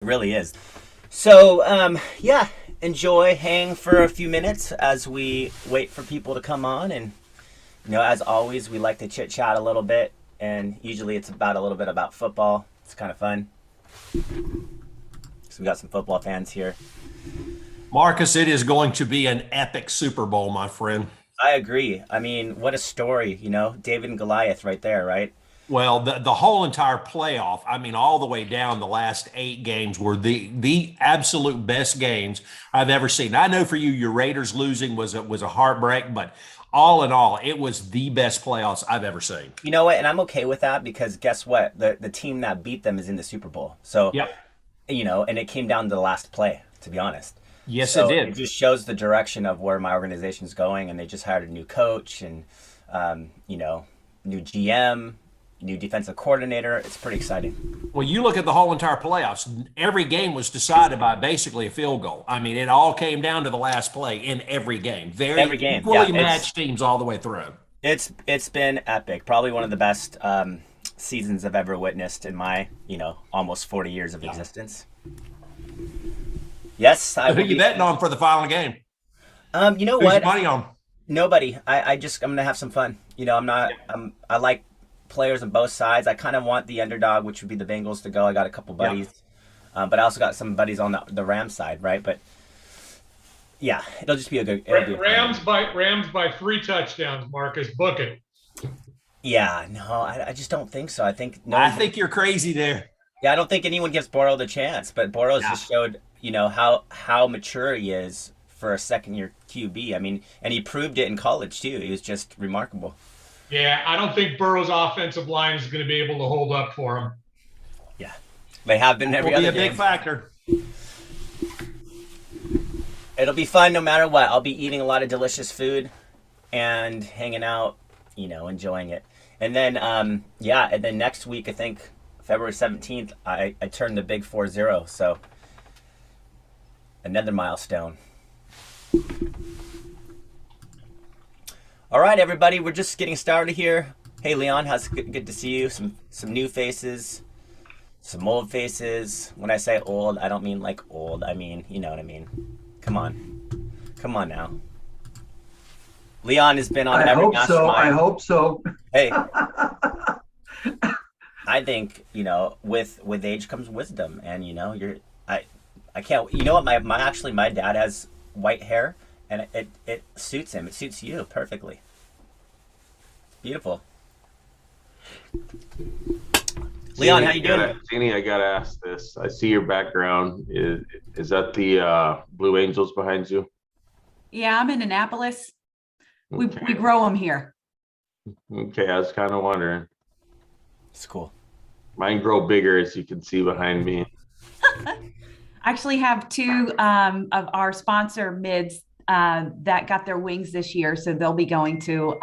It really is. So, yeah, enjoy, hang for a few minutes as we wait for people to come on. And, as always, we like to chit chat a little bit. And usually it's about a little bit about football. It's kind of fun. So we got some football fans here. Marcus, it is going to be an epic Super Bowl, my friend. I agree. I mean, what a story, David and Goliath right there, right? Well, the whole entire playoff, I mean, all the way down the last 8 games were the absolute best games I've ever seen. I know for you, your Raiders losing was a heartbreak, but all in all, it was the best playoffs I've ever seen. You know what? And I'm okay with that because guess what? The team that beat them is in the Super Bowl. So, Yep. and it came down to the last play, to be honest. Yes, it So it did. just shows the direction of where my organization's going, and they just hired a new coach and, new GM, new defensive coordinator. It's pretty exciting. Well, you look at the whole entire playoffs, every game was decided by basically a field goal. I mean, it all came down to the last play in every game. Very Every game, yeah, equally matched teams all the way through. it's been epic. Probably one of the best seasons I've ever witnessed in my almost 40 years of existence. Yes, I So who will you be. betting on for the final game? You know Who's your what? money on? Nobody. I'm gonna have some fun. I'm not. I like players on both sides. I kind of want the underdog, which would be the Bengals, to go. I got a couple Yeah. buddies, but I also got some buddies on the Rams side, right? But yeah, it'll just be a good. It'll be a fun Rams game. by Rams by 3 touchdowns. Marcus, book it. Yeah, no, I just don't think so. I think no I one. think you're crazy there. Yeah, I don't think anyone gives Borrow the chance. But Borrow's Yeah. just showed, how mature he is for a second year QB. I mean, and he proved it in college too. He was just remarkable. Yeah, I don't think Burrow's offensive line is going to be able to hold up for him. Yeah, they have been Will every be other a big game. factor. It'll be fun no matter what. I'll be eating a lot of delicious food and hanging out, enjoying it. And then, yeah, and then next week, I think February 17th, I turned the big 4-0. So another milestone. All right, everybody, we're just getting started here. Hey, Leon, how's good to see you? Some new faces, some old faces. When I say old, I don't mean like old. I mean, you know what I mean. Come on now. Leon has been on I every hope so. I mastermind. hope so. Hey, I think with age comes wisdom, and I can't. You know what? My dad has white hair, and it suits him. It suits you perfectly. Beautiful. Leon, how you doing? Jeannie, I gotta ask this. I see your background. Is that the Blue Angels behind you? Yeah, I'm in Annapolis. We Okay. grow them here. Okay, I was kind of wondering. It's cool. Mine grow bigger, as you can see behind me. Actually have two of our sponsor mids that got their wings this year, so they'll be going to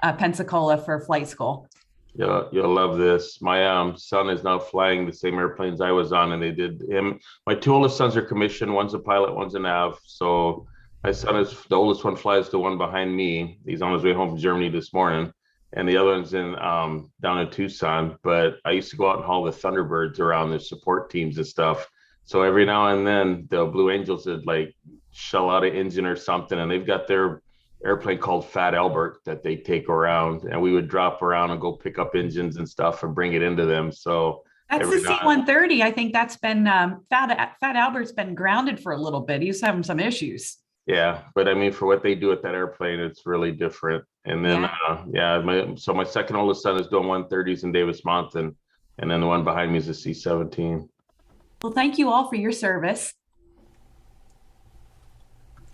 Pensacola for flight school. You'll love this. My son is now flying the same airplanes I was on, and they did him. My two oldest sons are commissioned. One's a pilot, one's a nav. So my son is the oldest one, flies the one behind me. He's on his way home from Germany this morning, and the other one's in down in Tucson. But I used to go out and haul the Thunderbirds around the support teams and stuff. So every now and then the Blue Angels would like shell out an engine or something, and they've got their airplane called Fat Albert that they take around, and we would drop around and go pick up engines and stuff and bring it into them. So That's the every now C-130. I think that's been Fat Albert's been grounded for a little bit. He's having some issues. yeah, but I mean, for what they do with that airplane, it's really different. And then Yeah. my second oldest son is doing 130s in Davis Mountain, and then the one behind me is a C-17. Well, thank you all for your service.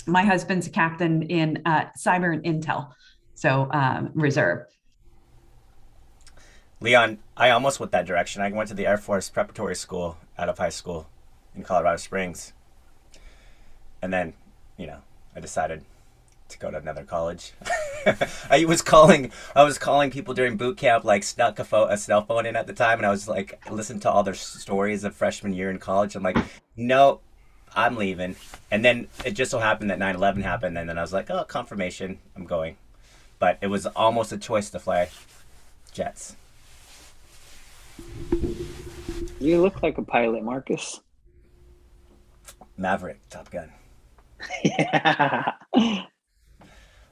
My husband's a captain in cyber and intel, so reserve. Leon, I almost went that direction. I went to the Air Force preparatory school out of high school in Colorado Springs. And then, I decided to go to another college. I was calling people during boot camp, like snuck a cell phone in at the time, and I was like, listening to all their stories of freshman year in college. I'm like, no, I'm leaving. And then it just so happened that 9/11 happened, and then I was like, oh, confirmation, I'm going. But it was almost a choice to fly jets. You look like a pilot, Marcus. Maverick, Top Gun. Yeah.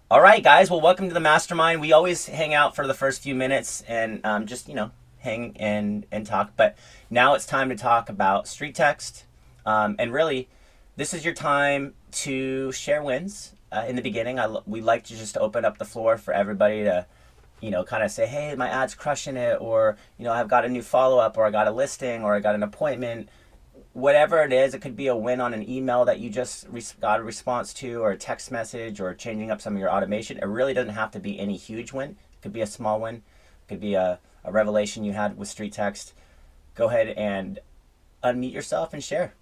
All right, guys. Well, welcome to the Mastermind. We always hang out for the first few minutes and just, hang and talk. But now it's time to talk about StreetText. And really, this is your time to share wins. In the beginning, we like to just open up the floor for everybody to, kind of say, hey, my ad's crushing it, or, I've got a new follow-up, or I got a listing, or I got an appointment. Whatever it is, it could be a win on an email that you just got a response to, or a text message, or changing up some of your automation. It really doesn't have to be any huge win. It could be a small win. It could be a revelation you had with StreetText. Go ahead and unmute yourself and share.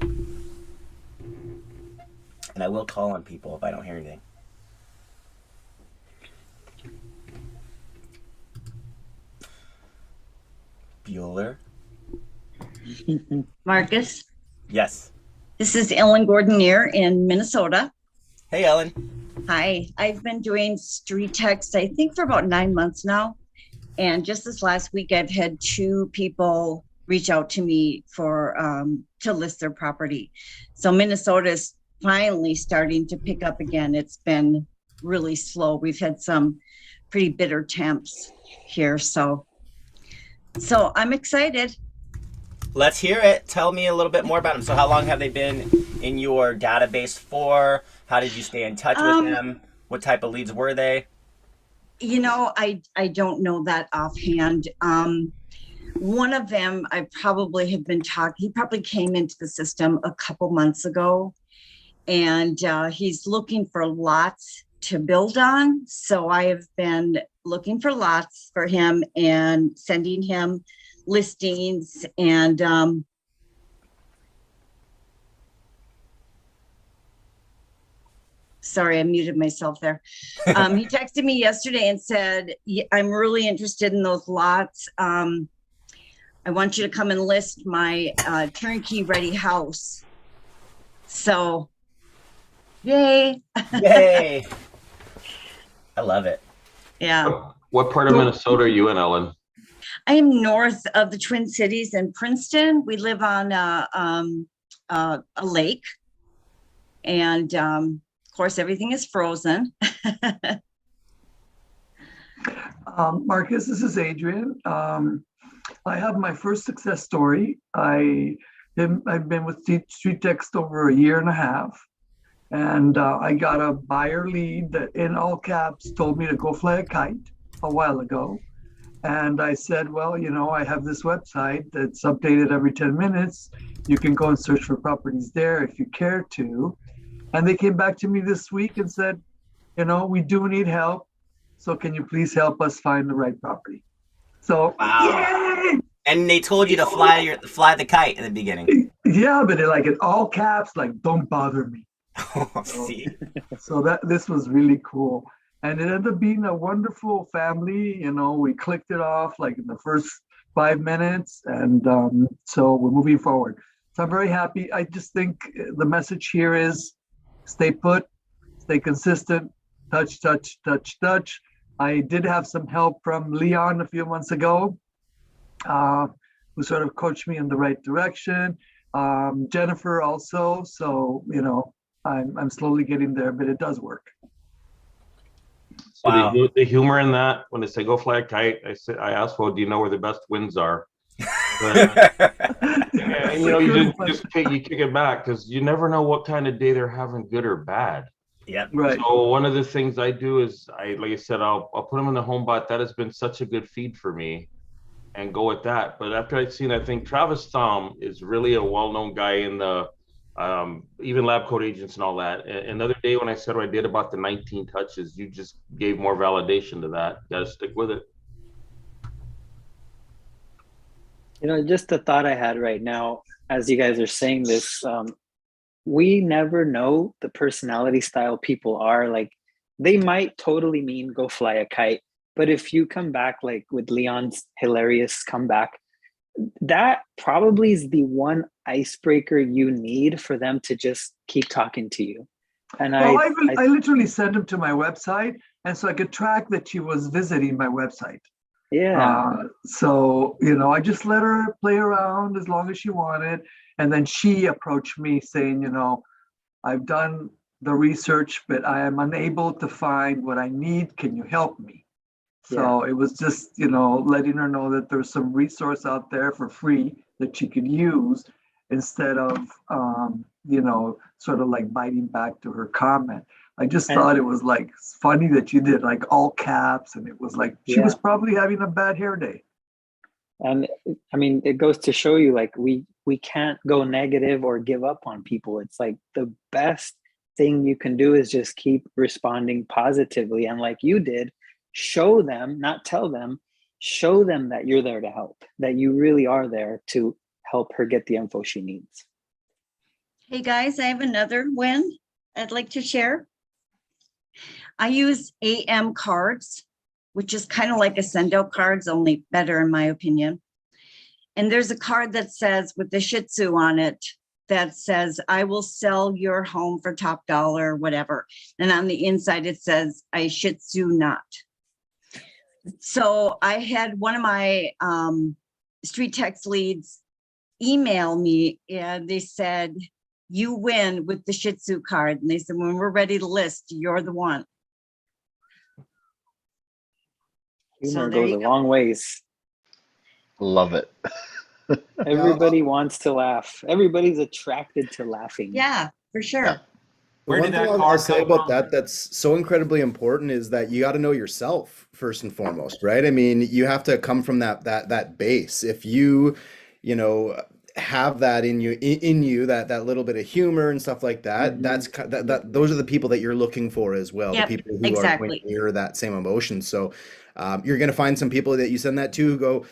And I will call on people if I don't hear anything. Bueller? Marcus, Yes. this is Ellen Gordonier in Minnesota. Hey, Ellen. Hi, I've been doing StreetText, I think, for about 9 months now. And just this last week, I've had 2 people reach out to me for to list their property. So Minnesota is finally starting to pick up again. It's been really slow. We've had some pretty bitter temps here. So I'm excited. Let's hear it. Tell me a little bit more about them. So how long have they been in your database for? How did you stay in touch with them? What type of leads were they? I don't know that offhand. One of them, I probably have been talking, he probably came into the system a couple months ago, and he's looking for lots to build on. So I have been looking for lots for him and sending him listings, and sorry, I muted myself there. He texted me yesterday and said, I'm really interested in those lots. I want you to come and list my turnkey ready house. So, yay. Yay. I love it. Yeah. What part of Minnesota are you in, Ellen? I am north of the Twin Cities in Princeton. We live on a lake, and of course, everything is frozen. Marcus, this is Adrian. I have my first success story. I've been with StreetText over 1.5 years, and I got a buyer lead that in all caps told me to go fly a kite a while ago. And I said, well, I have this website that's updated every 10 minutes. You can go and search for properties there if you care to. And they came back to me this week and said, we do need help. So can you please help us find the right property? So, wow. Yay! And they told you to fly the kite in the beginning. Yeah, but like in all caps, like, don't bother me. See. So this was really cool. And it ended up being a wonderful family. We clicked it off like in the first 5 minutes. And so we're moving forward. So I'm very happy. I just think the message here is stay put, stay consistent, touch, touch, touch, touch. I did have some help from Leon a few months ago, who sort of coached me in the right direction. Jennifer also. So, I'm slowly getting there, but it does work. So wow. the humor in that, when they say go fly a kite, I ask, well, do you know where the best winds are? But, and, you kick it back because you never know what kind of day they're having, good or bad. Yep. Right. So one of the things I do is like I said, I'll put them in the home bot. That has been such a good feed for me, and go with that. But after I've seen, I think Travis Thom is really a well-known guy in the even lab coat agents and all that. Another day when I said what I did about the 19 touches, you just gave more validation to that. You got to stick with it. Just the thought I had right now, as you guys are saying this, we never know the personality style people are. Like, they might totally mean go fly a kite, but if you come back like with Leon's hilarious comeback, that probably is the one icebreaker you need for them to just keep talking to you. And I literally sent him to my website, and so I could track that she was visiting my website. Yeah. So, I just let her play around as long as she wanted. And then she approached me saying, I've done the research, but I am unable to find what I need. Can you help me? So it was just, letting her know that there's some resource out there for free that she could use instead of, sort of like biting back to her comment. I just thought it was like funny that you did like all caps, and it was like she was probably having a bad hair day. And I mean, it goes to show you like we can't go negative or give up on people. It's like the best thing you can do is just keep responding positively. And like you did, show them, not tell them, show them that you're there to help, that you really are there to help her get the info she needs. Hey guys, I have another win I'd like to share. I use AM cards, which is kind of like a send out cards, only better in my opinion. And there's a card that says with the Shih Tzu on it that says, I will sell your home for top dollar, whatever. And on the inside, it says, I Shih Tzu not. So I had one of my StreetText leads email me, and they said, you win with the Shih Tzu card. And they said, when we're ready to list, you're the one. Humor goes a long ways. Love it. Everybody wants to laugh. Everybody's attracted to laughing. Yeah, for sure. Yeah. Where One did thing that I'll card say come about from? that's so incredibly important is that you got to know yourself first and foremost, right? I mean, you have to come from that base. If you have that in you that little bit of humor and stuff like that, those are the people that you're looking for as well. Yep, the people who exactly. are going to mirror that same emotion. So you're going to find some people that you send that to who go,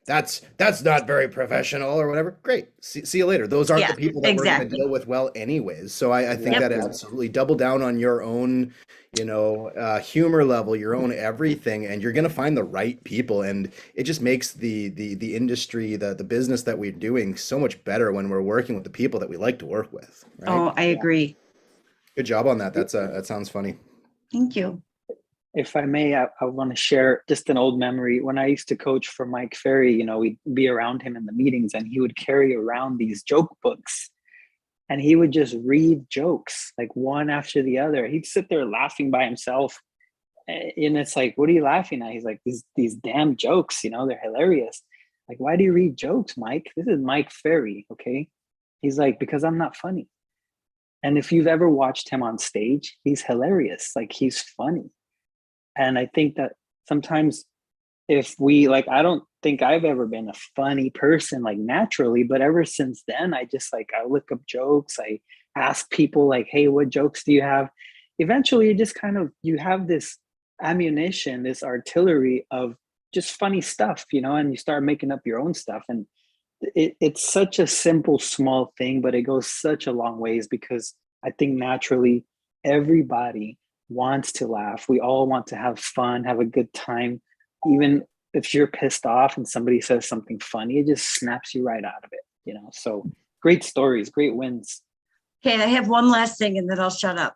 that's not very professional or whatever. Great. See you later. Those aren't the people that we're going to deal with well anyways. So I think that absolutely double down on your own, humor level, your own everything, and you're going to find the right people. And it just makes the industry, the business that we're doing so much better when we're working with the people that we like to work with. Right? Oh, I agree. Good job on that. That sounds funny. Thank you. If I may, I want to share just an old memory. When I used to coach for Mike Ferry, we'd be around him in the meetings, and he would carry around these joke books, and he would just read jokes like one after the other. He'd sit there laughing by himself, and it's like, what are you laughing at? He's like, these damn jokes, they're hilarious. Like, why do you read jokes, Mike? This is Mike Ferry, okay? He's like, because I'm not funny. And if you've ever watched him on stage, he's hilarious. Like, he's funny. And I think that sometimes if we I don't think I've ever been a funny person like naturally, but ever since then, I just I look up jokes. I ask people like, hey, what jokes do you have? Eventually you just you have this ammunition, this artillery of just funny stuff, and you start making up your own stuff. And it's such a simple, small thing, but it goes such a long ways because I think naturally everybody wants to laugh. We all want to have fun, have a good time. Even if you're pissed off and somebody says something funny, it just snaps you right out of it, So great stories, great wins. Okay, I have one last thing and then I'll shut up.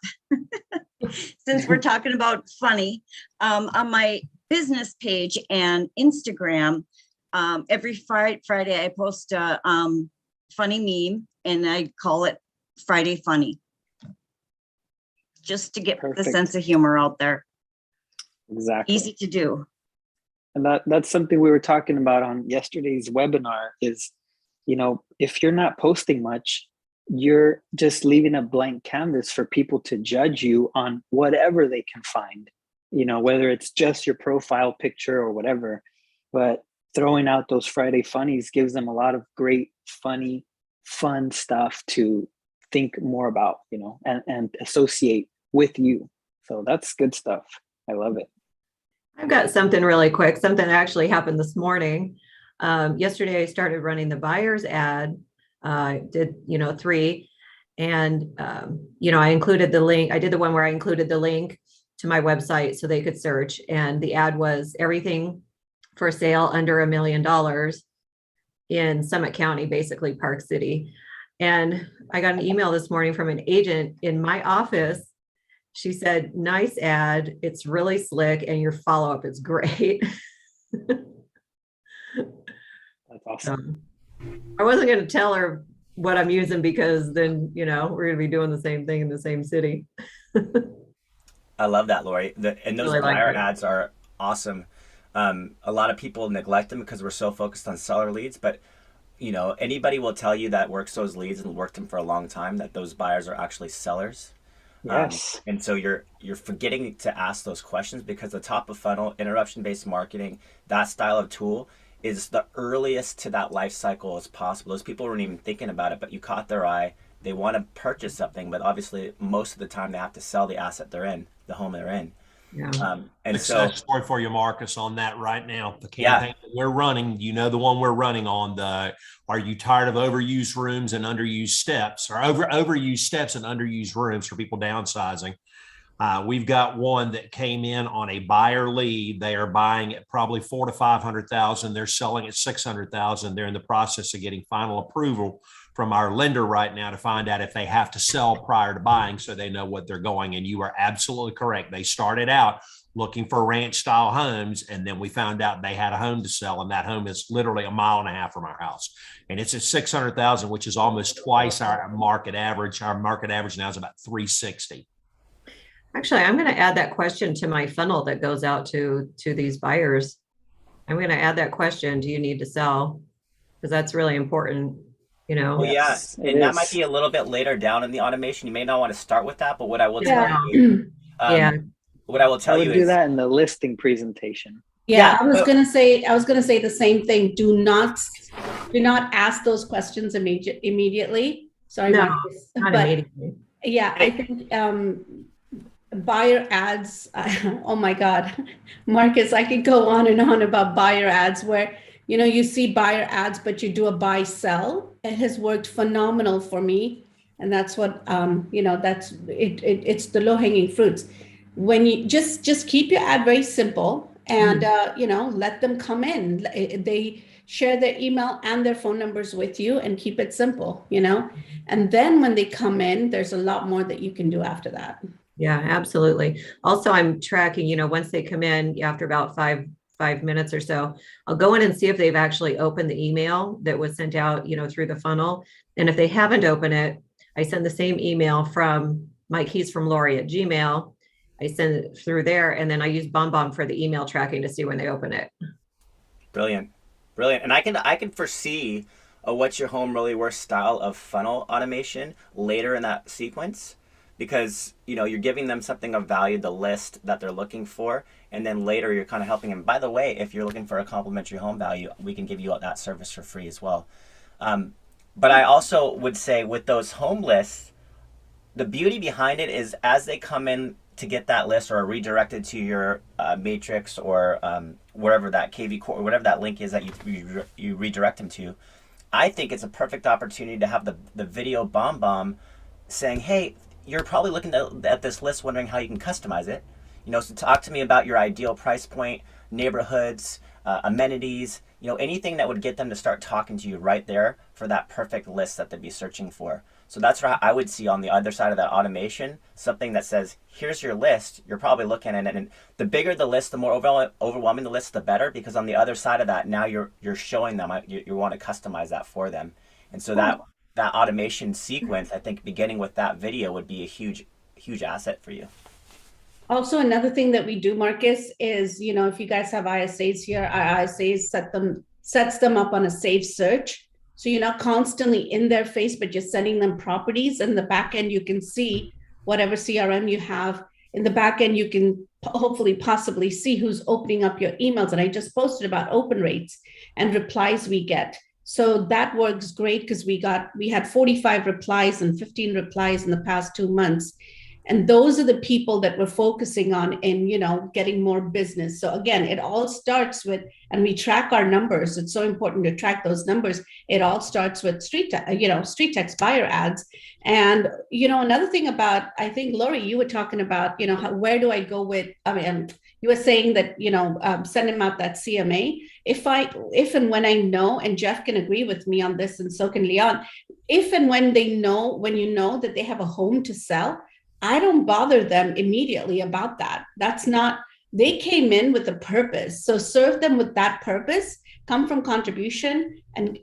Since we're talking about funny, on my business page and Instagram, every Friday I post a funny meme and I call it Friday Funny. Just to get the sense of humor out there. Exactly. Easy to do. And that's something we were talking about on yesterday's webinar is, if you're not posting much, you're just leaving a blank canvas for people to judge you on whatever they can find, whether it's just your profile picture or whatever. But throwing out those Friday funnies gives them a lot of great, funny, fun stuff to think more about, and associate with you. So that's good stuff. I love it. I've got something really quick, something that actually happened this morning. Yesterday, I started running the buyer's ad. Did 3, and I included the link. I did the one where I included the link to my website so they could search, and the ad was everything for sale under $1 million in Summit County, basically Park City. And I got an email this morning from an agent in my office. She said, nice ad. It's really slick. And your follow-up is great. That's awesome. I wasn't going to tell her what I'm using because then, we're going to be doing the same thing in the same city. I love that, Lori. And those Really like buyer it. ads are awesome. A lot of people neglect them because we're so focused on seller leads, but anybody will tell you that works those leads and worked them for a long time, that those buyers are actually sellers. Yes. And so you're forgetting to ask those questions, because the top of funnel, interruption-based marketing, that style of tool is the earliest to that life cycle as possible. Those people weren't even thinking about it, but you caught their eye. They want to purchase something, but obviously most of the time they have to sell the asset they're in, the home they're in. Yeah. And Success story for you, Marcus, on that right now. The campaign that we're running, the one we're running on, are you tired of overused rooms and underused steps, or overused steps and underused rooms for people downsizing? We've got one that came in on a buyer lead. They are buying at probably $400,000 to $500,000. They're selling at $600,000. They're in the process of getting final approval from our lender right now to find out if they have to sell prior to buying, so they know what they're going. And you are absolutely correct. They started out looking for ranch style homes, and then we found out they had a home to sell, and that home is literally 1.5 miles from our house, and it's at $600,000, which is almost twice our market average. Our market average now is about $360,000. Actually, I'm going to add that question to my funnel that goes out to these buyers. I'm going to add that question: do you need to sell? Because that's really important. Well, Yes, and that might be a little bit later down in the automation. You may not want to start with that, but what I will tell you, what I will tell you do is that in the listing presentation. Yeah, I was gonna say the same thing. Do not ask those questions immediately. Sorry, No, Marcus. not But immediately. yeah, I think buyer ads. Oh my God, Marcus, I could go on and on about buyer ads where you see buyer ads, but you do a buy sell. It has worked phenomenal for me, and that's what that's it. It's the low hanging fruits. When you just keep your ad very simple and let them come in. They share their email and their phone numbers with you, and keep it simple, and then when they come in, there's a lot more that you can do after that. Yeah, absolutely. Also, I'm tracking, once they come in after about five minutes or so, I'll go in and see if they've actually opened the email that was sent out, through the funnel. And if they haven't opened it, I send the same email from Mike, he's from Lori at Gmail. I send it through there, and then I use BombBomb for the email tracking to see when they open it. Brilliant. And I can foresee a what's your home really worth style of funnel automation later in that sequence, because you're giving them something of value, the list that they're looking for, and then later you're kind of helping them. By the way, if you're looking for a complimentary home value, we can give you that service for free as well. But I also would say with those home lists, the beauty behind it is as they come in to get that list or are redirected to your matrix or wherever that KV core or whatever that link is that you redirect them to, I think it's a perfect opportunity to have the video bomb saying, hey, you're probably looking at this list wondering how you can customize it. So talk to me about your ideal price point, neighborhoods, amenities, anything that would get them to start talking to you right there for that perfect list that they'd be searching for. So that's what I would see on the other side of that automation, something that says, here's your list. You're probably looking at it, and the bigger the list, the more overwhelming the list, the better, because on the other side of that, now you're showing them, you want to customize that for them. And so that automation sequence, I think beginning with that video would be a huge asset for you. Also, another thing that we do, Marcus, is, if you guys have ISAs here, our ISAs sets them up on a safe search. So you're not constantly in their face, but you're sending them properties. In the back end, you can see whatever CRM you have. In the back end, you can hopefully possibly see who's opening up your emails. And I just posted about open rates and replies we get. So that works great because we had 45 replies and 15 replies in the past 2 months. And those are the people that we're focusing on in, getting more business. So again, it all starts with, and we track our numbers. It's so important to track those numbers. It all starts with StreetText buyer ads. And, another thing about, I think, Lori, you were talking about, where do I go with, you were saying that, send them out that CMA. If and when I know, and Jeff can agree with me on this, and so can Leon, if and when you know that they have a home to sell, I don't bother them immediately about that. They came in with a purpose. So serve them with that purpose, come from contribution and,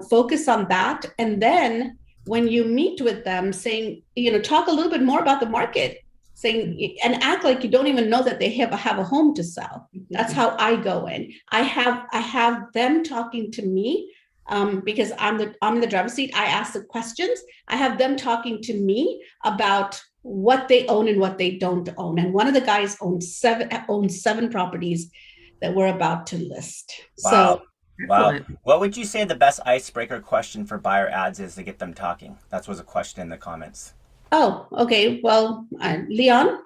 focus on that. And then when you meet with them, saying, talk a little bit more about the market, saying, and act like you don't even know that they have a home to sell. That's how I go in. I have them talking to me, because I'm in the driver's seat. I ask the questions. I have them talking to me about what they own and what they don't own. And one of the guys owns seven properties that we're about to list. Wow. So Wow. What would you say the best icebreaker question for buyer ads is to get them talking? That was a question in the comments. Oh, okay. Well, Leon,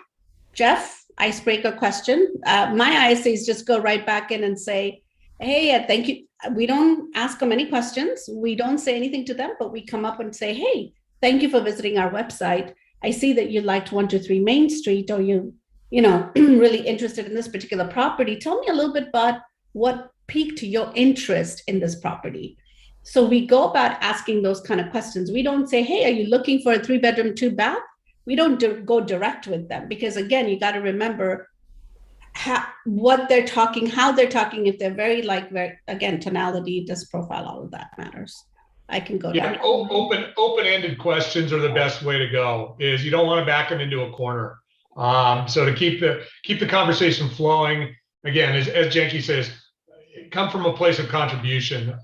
Jeff, icebreaker question. My ISAs just go right back in and say, hey, thank you. We don't ask them any questions. We don't say anything to them, but we come up and say, hey, thank you for visiting our website. I see that you liked 123 Main Street, or you really interested in this particular property. Tell me a little bit about what piqued your interest in this property. So we go about asking those kind of questions. We don't say, hey, are you looking for a 3-bedroom, 2-bath? We don't go direct with them, because again, you got to remember what they're talking, how they're talking. If they're very again, tonality, disc profile, all of that matters. I can go down. Open-ended questions are the best way to go. Is you don't want to back them into a corner. So to keep the conversation flowing, again, as Jenke says, come from a place of contribution,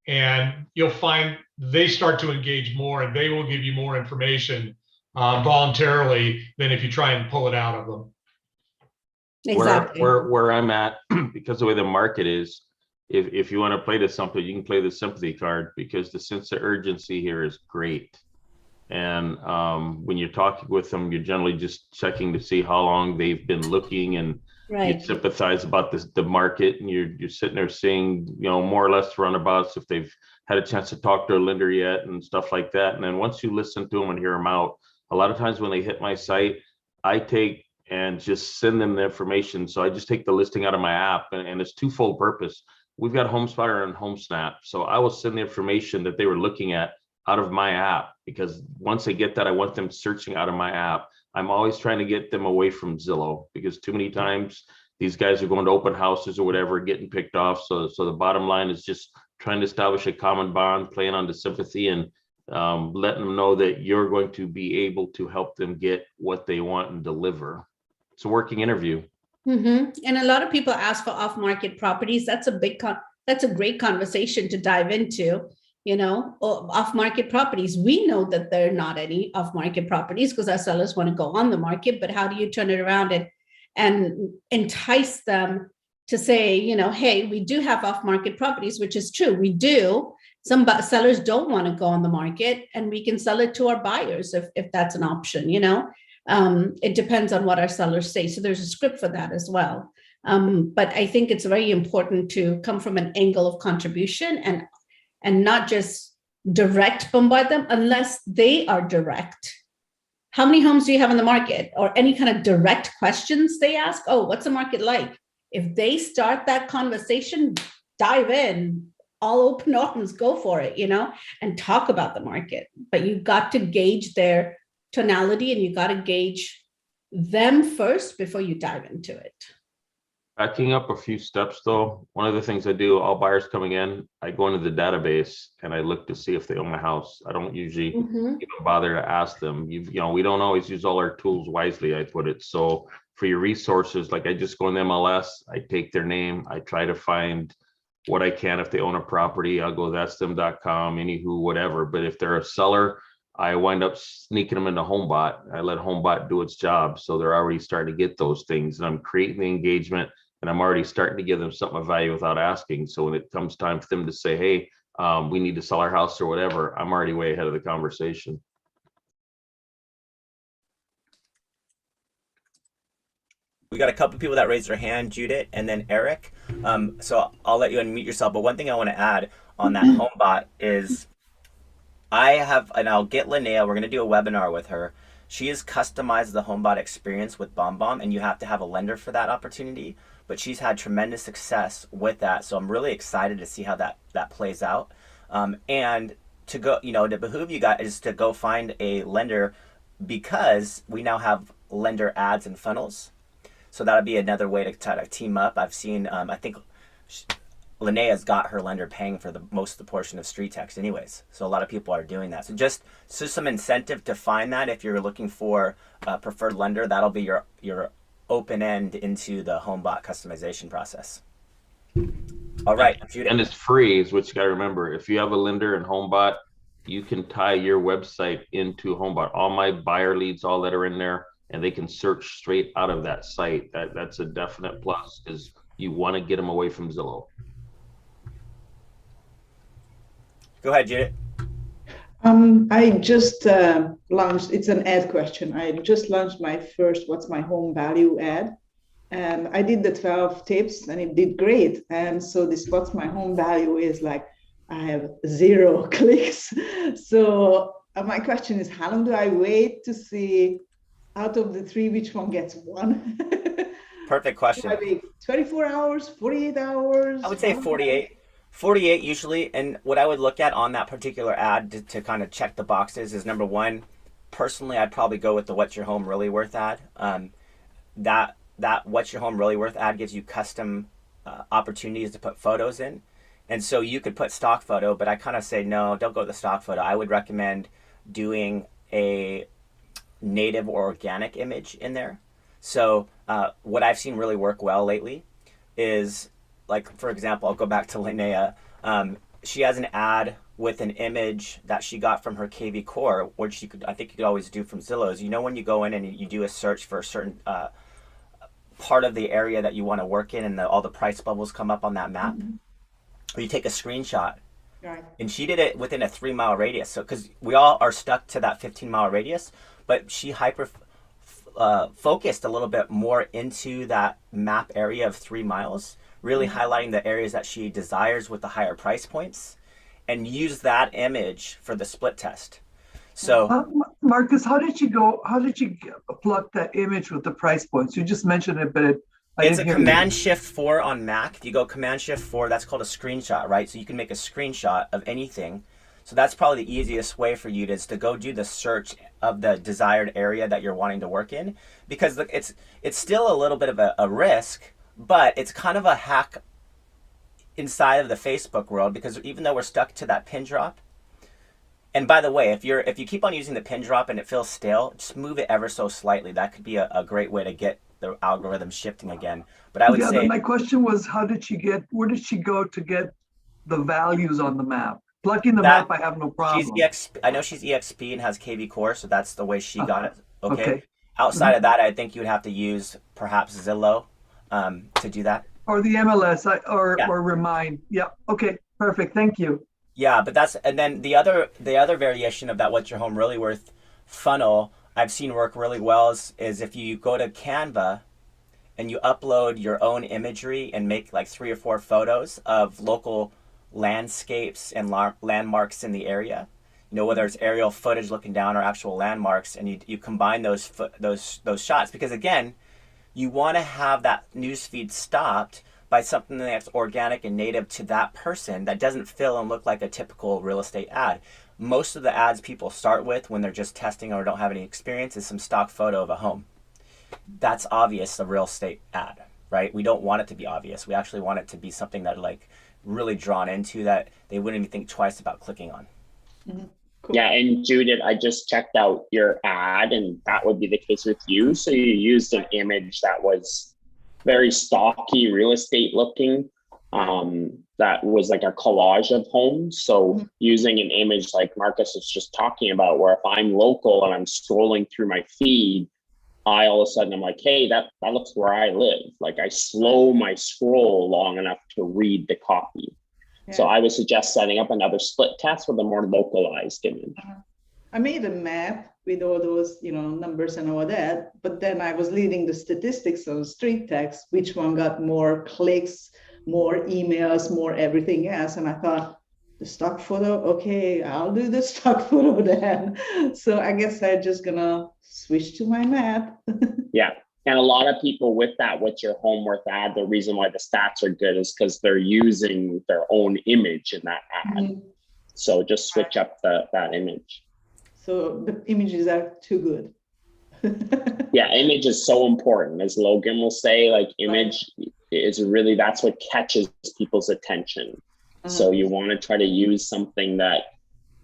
and you'll find they start to engage more, and they will give you more information voluntarily than if you try and pull it out of them. Exactly. Where I'm at, because the way the market is, if you want to play to something, you can play the sympathy card, because the sense of urgency here is great. And when you're talking with them, you're generally just checking to see how long they've been looking, and you sympathize about the market, and you're sitting there seeing, more or less runabouts if they've had a chance to talk to a lender yet and stuff like that. And then once you listen to them and hear them out, a lot of times when they hit my site, I take and just send them the information. So I just take the listing out of my app, and it's twofold purpose. We've got HomeSpotter and HomeSnap. So I will send the information that they were looking at out of my app, because once they get that, I want them searching out of my app. I'm always trying to get them away from Zillow, because too many times these guys are going to open houses or whatever, getting picked off. So the bottom line is just trying to establish a common bond, playing on the sympathy, and letting them know that you're going to be able to help them get what they want and deliver. It's a working interview. And a lot of people ask for off-market properties. That's a great conversation to dive into. Off-market properties. We know that there are not any off-market properties because our sellers want to go on the market. But how do you turn it around and entice them to say, hey, we do have off-market properties, which is true. We do. Some sellers don't want to go on the market, and we can sell it to our buyers if that's an option. It depends on what our sellers say. So there's a script for that as well. But I think it's very important to come from an angle of contribution and not just direct bombard them unless they are direct. How many homes do you have in the market? Or any kind of direct questions they ask? Oh, what's the market like? If they start that conversation, dive in, all open arms, go for it, and talk about the market. But you've got to gauge their tonality, and you got to gauge them first before you dive into it. Backing up a few steps though, one of the things I do, all buyers coming in, I go into the database and I look to see if they own a house. I don't usually even bother to ask them. We don't always use all our tools wisely, I put it. So for your resources, like I just go in the MLS, I take their name, I try to find what I can. If they own a property, I'll go that's them.com, anywho, whatever. But if they're a seller, I wind up sneaking them into HomeBot. I let HomeBot do its job. So they're already starting to get those things, and I'm creating the engagement, and I'm already starting to give them something of value without asking. So when it comes time for them to say, hey, we need to sell our house or whatever, I'm already way ahead of the conversation. We got a couple people that raised their hand, Judith and then Eric. So I'll let you unmute yourself. But one thing I want to add on that HomeBot is and I'll get Linnea, we're going to do a webinar with her. She has customized the HomeBot experience with BombBomb, and you have to have a lender for that opportunity. But she's had tremendous success with that. So I'm really excited to see how that plays out. And to go, to behoove you guys is to go find a lender, because we now have lender ads and funnels. So that'll be another way to try to team up. I've seen, I think Linnea's got her lender paying for the most of the portion of StreetText anyways. So a lot of people are doing that. So just some incentive to find that if you're looking for a preferred lender, that'll be your open end into the HomeBot customization process. All right. And it's free, is what you got to remember. If you have a lender in HomeBot, you can tie your website into HomeBot. All my buyer leads, all that are in there, and they can search straight out of that site. That's a definite plus, because you want to get them away from Zillow. Go ahead, Judith. I just launched, it's an ad question. I just launched my first What's My Home Value ad. And I did the 12 tips and it did great. And so this What's My Home Value is like, I have 0 clicks. So my question is, how long do I wait to see out of the 3, which one gets 1? Perfect question. 24 hours, 48 hours? I would say 48. 48 usually. And what I would look at on that particular ad to kind of check the boxes is, number one, personally, I'd probably go with the What's Your Home Really Worth ad. That What's Your Home Really Worth ad gives you custom opportunities to put photos in. And so you could put stock photo, but I kind of say, no, don't go with the stock photo. I would recommend doing a native or organic image in there. So what I've seen really work well lately is, like, for example, I'll go back to Linnea. She has an ad with an image that she got from her KV Core, which I think you could always do from Zillow's. You know, when you go in and you do a search for a certain part of the area that you want to work in, and all the price bubbles come up on that map, or you take a screenshot. Right. And she did it within a 3-mile radius. So, because we all are stuck to that 15-mile radius, but she focused a little bit more into that map area of 3 miles, really highlighting the areas that she desires with the higher price points, and use that image for the split test. So Marcus, how did you pluck that image with the price points? You just mentioned it, but it's a Command Shift 4 on Mac. If you go Command Shift 4, that's called a screenshot, right? So you can make a screenshot of anything. So that's probably the easiest way for you to go do the search of the desired area that you're wanting to work in, because look, it's still a little bit of a risk, but it's kind of a hack inside of the Facebook world, because even though we're stuck to that pin drop. And by the way, if you keep on using the pin drop and it feels stale, just move it ever so slightly. That could be a great way to get the algorithm shifting again. But I would say, my question was, where did she go to get the values on the map? Plugging the map, I have no problem. I know she's EXP and has KV Core, so that's the way she got it. Okay. Outside of that, I think you would have to use perhaps Zillow to do that. Or the MLS or Remind. Yeah. Okay. Perfect. Thank you. Yeah, but and then the other variation of that What's Your Home Really Worth funnel I've seen work really well is if you go to Canva and you upload your own imagery and make like 3 or 4 photos of local landscapes and landmarks in the area, you know, whether it's aerial footage looking down or actual landmarks, and you combine those shots, because again, you want to have that newsfeed stopped by something that's organic and native to that person, that doesn't feel and look like a typical real estate ad. Most of the ads people start with when they're just testing or don't have any experience is some stock photo of a home. That's obvious, a real estate ad, right? We don't want it to be obvious. We actually want it to be something that like really drawn into, that they wouldn't even think twice about clicking on. Mm-hmm. Cool. Yeah, and Judith, I just checked out your ad, and that would be the case with you. So you used an image that was very stocky real estate looking, that was like a collage of homes. So using an image like Marcus was just talking about, where if I'm local and I'm scrolling through my feed, I all of a sudden I'm like, hey, that looks where I live. Like I slow my scroll long enough to read the copy. Yeah. So I would suggest setting up another split test with a more localized image. I made a map with all those, numbers and all that, but then I was leading the statistics of StreetText, which one got more clicks, more emails, more everything else. And I thought, the stock photo, okay, I'll do the stock photo then. So I guess I'm just gonna switch to my map. Yeah, and a lot of people with that What's Your Home Worth ad, the reason why the stats are good is because they're using their own image in that ad. Mm-hmm. So just switch up that image. So the images are too good. Yeah, image is so important. As Logan will say, like image, is really, that's what catches people's attention. So you want to try to use something that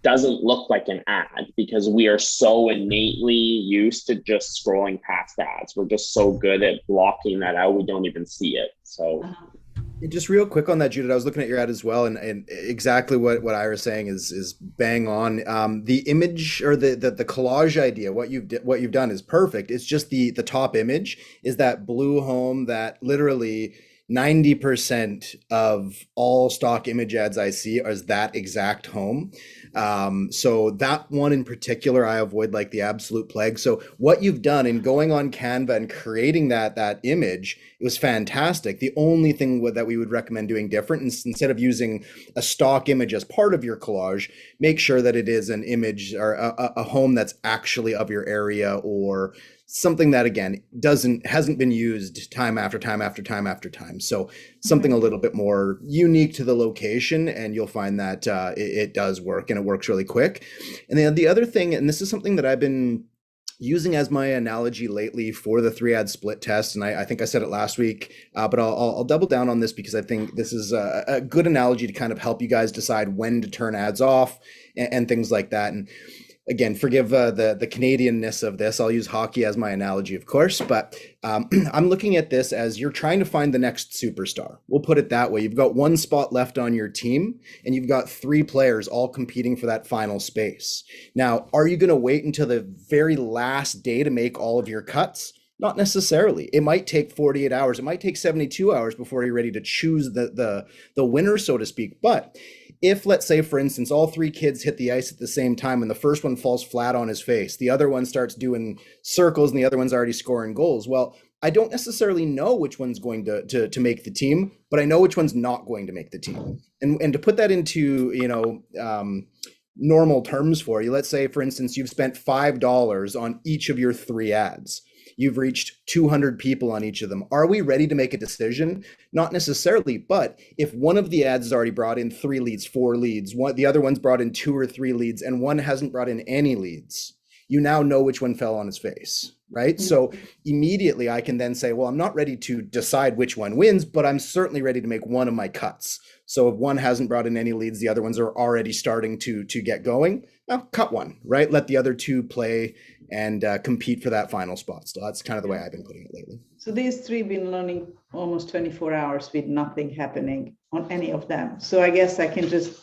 doesn't look like an ad, because we are so innately used to just scrolling past ads. We're just so good at blocking that out, we don't even see it. So just real quick on that, Judith, I was looking at your ad as well, and exactly what Ira's saying is bang on. The image or the collage idea, what you've done is perfect. It's just the top image is that blue home that literally 90% of all stock image ads I see is that exact home. So that one in particular, I avoid like the absolute plague. So what you've done in going on Canva and creating that image, it was fantastic. The only thing that we would recommend doing different is instead of using a stock image as part of your collage, make sure that it is an image or a home that's actually of your area, or something that again hasn't been used time after time after time after time. So something a little bit more unique to the location, and you'll find that it does work, and it works really quick. And then the other thing, and this is something that I've been using as my analogy lately for the 3-ad split test, and I think I said it last week, but I'll double down on this because I think this is a good analogy to kind of help you guys decide when to turn ads off and things like that. And again, forgive the Canadianness of this. I'll use hockey as my analogy, of course, but I'm looking at this as you're trying to find the next superstar. We'll put it that way. You've got one spot left on your team, and you've got 3 players all competing for that final space. Now, are you going to wait until the very last day to make all of your cuts? Not necessarily. It might take 48 hours. It might take 72 hours before you're ready to choose the winner, so to speak. But if, let's say, for instance, all 3 kids hit the ice at the same time and the first one falls flat on his face, the other one starts doing circles and the other one's already scoring goals. Well, I don't necessarily know which one's going to make the team, but I know which one's not going to make the team. And to put that into, normal terms for you, let's say, for instance, you've spent $5 on each of your 3 ads. You've reached 200 people on each of them. Are we ready to make a decision? Not necessarily, but if one of the ads has already brought in 3 leads, 4 leads, the other one's brought in 2 or 3 leads, and one hasn't brought in any leads, you now know which one fell on his face, right? Mm-hmm. So immediately I can then say, well, I'm not ready to decide which one wins, but I'm certainly ready to make one of my cuts. So if one hasn't brought in any leads, the other ones are already starting to get going. Now cut one, right? Let the other 2 play and compete for that final spot. So that's kind of the way I've been putting it lately. So these 3 been learning almost 24 hours with nothing happening on any of them. So I guess I can just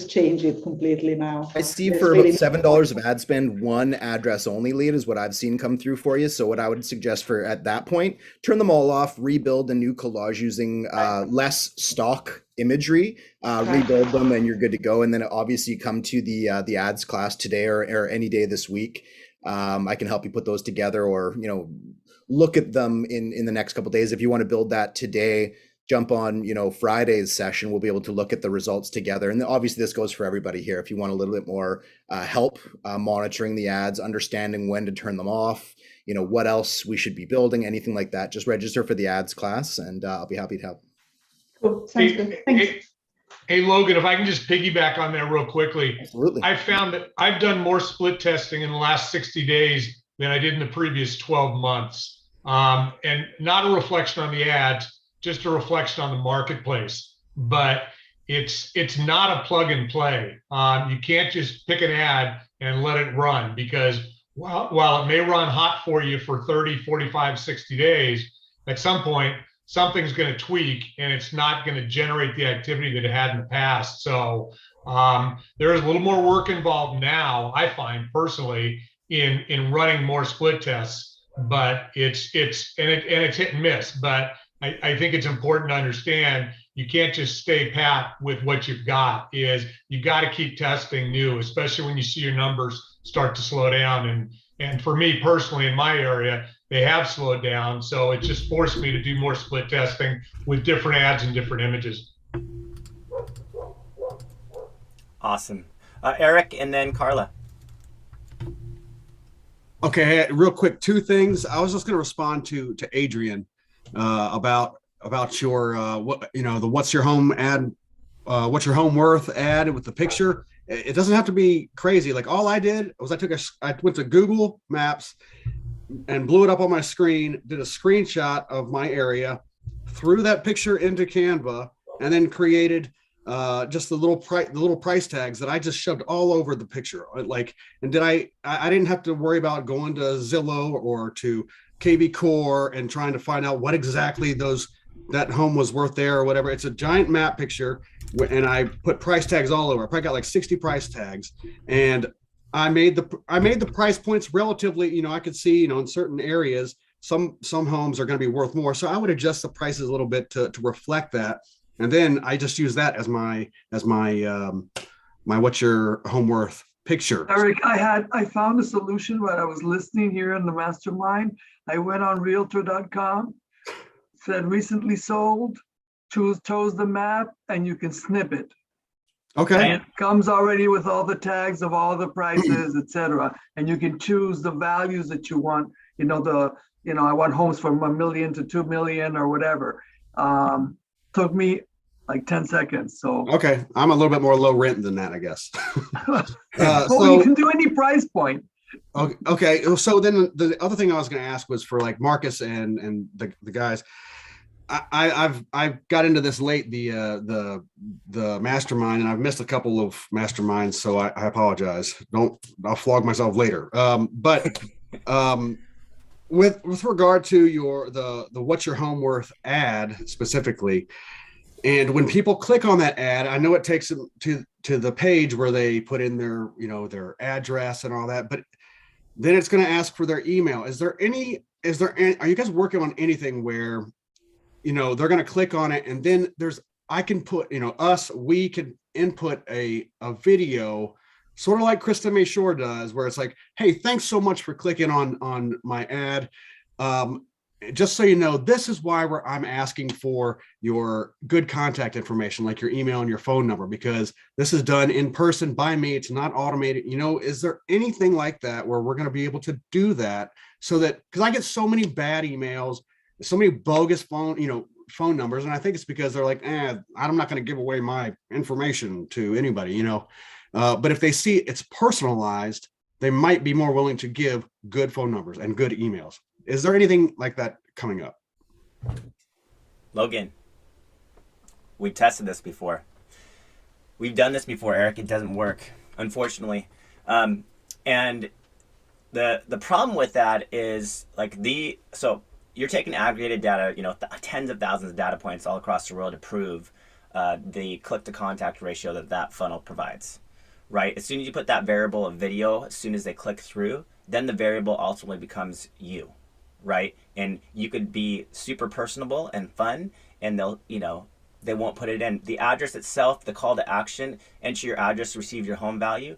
change it completely now. I see for about $7 of ad spend, 1 address only lead is what I've seen come through for you. So what I would suggest for at that point, turn them all off, rebuild a new collage using less stock imagery, rebuild them, and you're good to go. And then obviously you come to the ads class today or any day this week. I can help you put those together, or look at them in the next couple of days. If you want to build that today, jump on Friday's session. We'll be able to look at the results together. And obviously this goes for everybody here. If you want a little bit more help monitoring the ads, understanding when to turn them off, what else we should be building, anything like that, just register for the ads class, and I'll be happy to help. Cool. Sounds good. Thanks. Hey, Logan, if I can just piggyback on that real quickly. Absolutely. I found that I've done more split testing in the last 60 days than I did in the previous 12 months. And not a reflection on the ads, just a reflection on the marketplace. But it's not a plug and play. You can't just pick an ad and let it run, because while it may run hot for you for 30, 45, 60 days, at some point, something's going to tweak and it's not going to generate the activity that it had in the past. So there is a little more work involved now, I find personally, in running more split tests, but it's hit and miss. But I think it's important to understand you can't just stay pat with what you've got. You've got to keep testing new, especially when you see your numbers start to slow down. And for me personally, in my area, they have slowed down. So it just forced me to do more split testing with different ads and different images. Awesome. Eric and then Carla. Okay, real quick, 2 things. I was just going to respond to Adrian about your the what's your home ad, what's your home worth ad with the picture. It doesn't have to be crazy. Like all I did was I went to Google Maps and blew it up on my screen, did a screenshot of my area, threw that picture into Canva, and then created just the little price tags that I just shoved all over the picture. Like, and I didn't have to worry about going to Zillow or to KV Core and trying to find out what exactly that home was worth there or whatever. It's a giant map picture, and I put price tags all over. I probably got like 60 price tags, and I made the price points relatively, I could see, in certain areas, some homes are going to be worth more. So I would adjust the prices a little bit to reflect that. And then I just use that as my what's your home worth picture. Eric, I found a solution while I was listening here in the Mastermind. I went on realtor.com, said recently sold, chose the map, and you can snip it. Okay. And it comes already with all the tags of all the prices, etc. And you can choose the values that you want. I want homes from $1 million to $2 million or whatever. Took me like 10 seconds. So okay, I'm a little bit more low rent than that, I guess. So you can do any price point. Okay. So then the other thing I was going to ask was for like Marcus and the guys. I've got into this late, the mastermind, and I've missed a couple of masterminds, so I apologize. I'll flog myself later. But with regard to the what's your home worth ad specifically, and when people click on that ad, I know it takes them to the page where they put in their their address and all that, but then it's going to ask for their email. Are you guys working on anything where they're going to click on it, and then I can put, we can input a video, sort of like Krista Mayshore does, where it's like, hey, thanks so much for clicking on my ad. Just so you know, this is why I'm asking for your good contact information, like your email and your phone number, because this is done in person by me. It's not automated. Is there anything like that where we're going to be able to do that, so that, because I get so many bad emails, so many bogus phone numbers, and I think it's because they're like, I'm not going to give away my information to anybody, but if they see it's personalized, they might be more willing to give good phone numbers and good emails. Is there anything like that coming up? Logan, we tested this before. We've done this before, Eric. It doesn't work, unfortunately. And the problem with that is so you're taking aggregated data, tens of thousands of data points all across the world to prove the click to contact ratio that funnel provides, right? As soon as you put that variable of video, as soon as they click through, then the variable ultimately becomes you, right? And you could be super personable and fun, and they won't put it in. The address itself, the call to action, enter your address, receive your home value.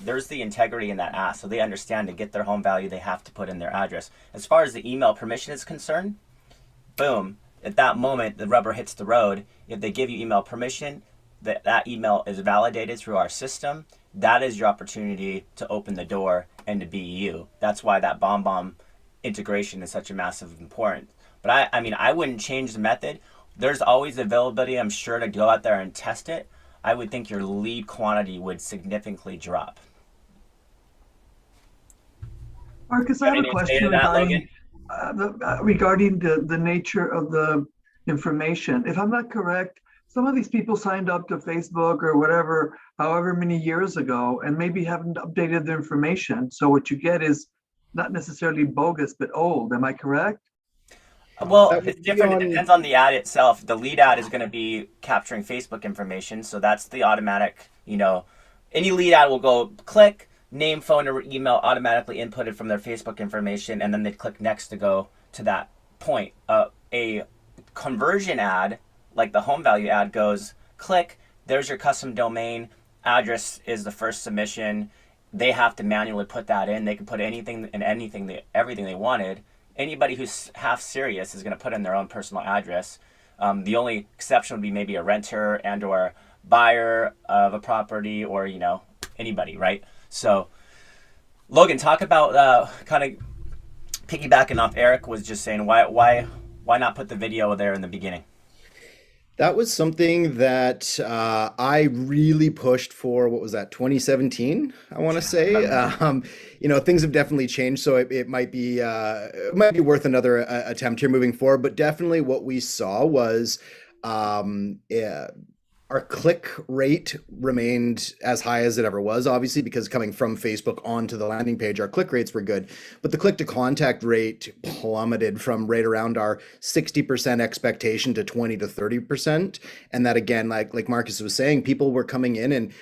There's the integrity in that ask, so they understand to get their home value, they have to put in their address. As far as the email permission is concerned, boom, at that moment, the rubber hits the road. If they give you email permission, that email is validated through our system. That is your opportunity to open the door and to be you. That's why that BombBomb integration is such a massive importance. But I wouldn't change the method. There's always availability, I'm sure, to go out there and test it. I would think your lead quantity would significantly drop. Marcus, I have a question regarding the nature of the information. If I'm not correct, some of these people signed up to Facebook or whatever, however many years ago, and maybe haven't updated their information. So what you get is not necessarily bogus, but old. Am I correct? Well, it's different. It depends on the ad itself. The lead ad is going to be capturing Facebook information. So that's the automatic, any lead ad will go click, name, phone, or email automatically inputted from their Facebook information. And then they click next to go to that point. A conversion ad, like the home value ad, goes click, there's your custom domain, address is the first submission. They have to manually put that in. They can put anything and everything they wanted. Anybody who's half serious is going to put in their own personal address. The only exception would be maybe a renter and or buyer of a property, or anybody, right? So Logan, talk about kind of piggybacking off Eric was just saying, why not put the video there in the beginning? That was something that I really pushed for. What was that, 2017? I want to say. Things have definitely changed, so it might be worth another attempt here moving forward. But definitely, what we saw was our click rate remained as high as it ever was, obviously, because coming from Facebook onto the landing page, our click rates were good. But the click to contact rate plummeted from right around our 60% expectation to 20 to 30%. And that, again, like Marcus was saying, people were coming in and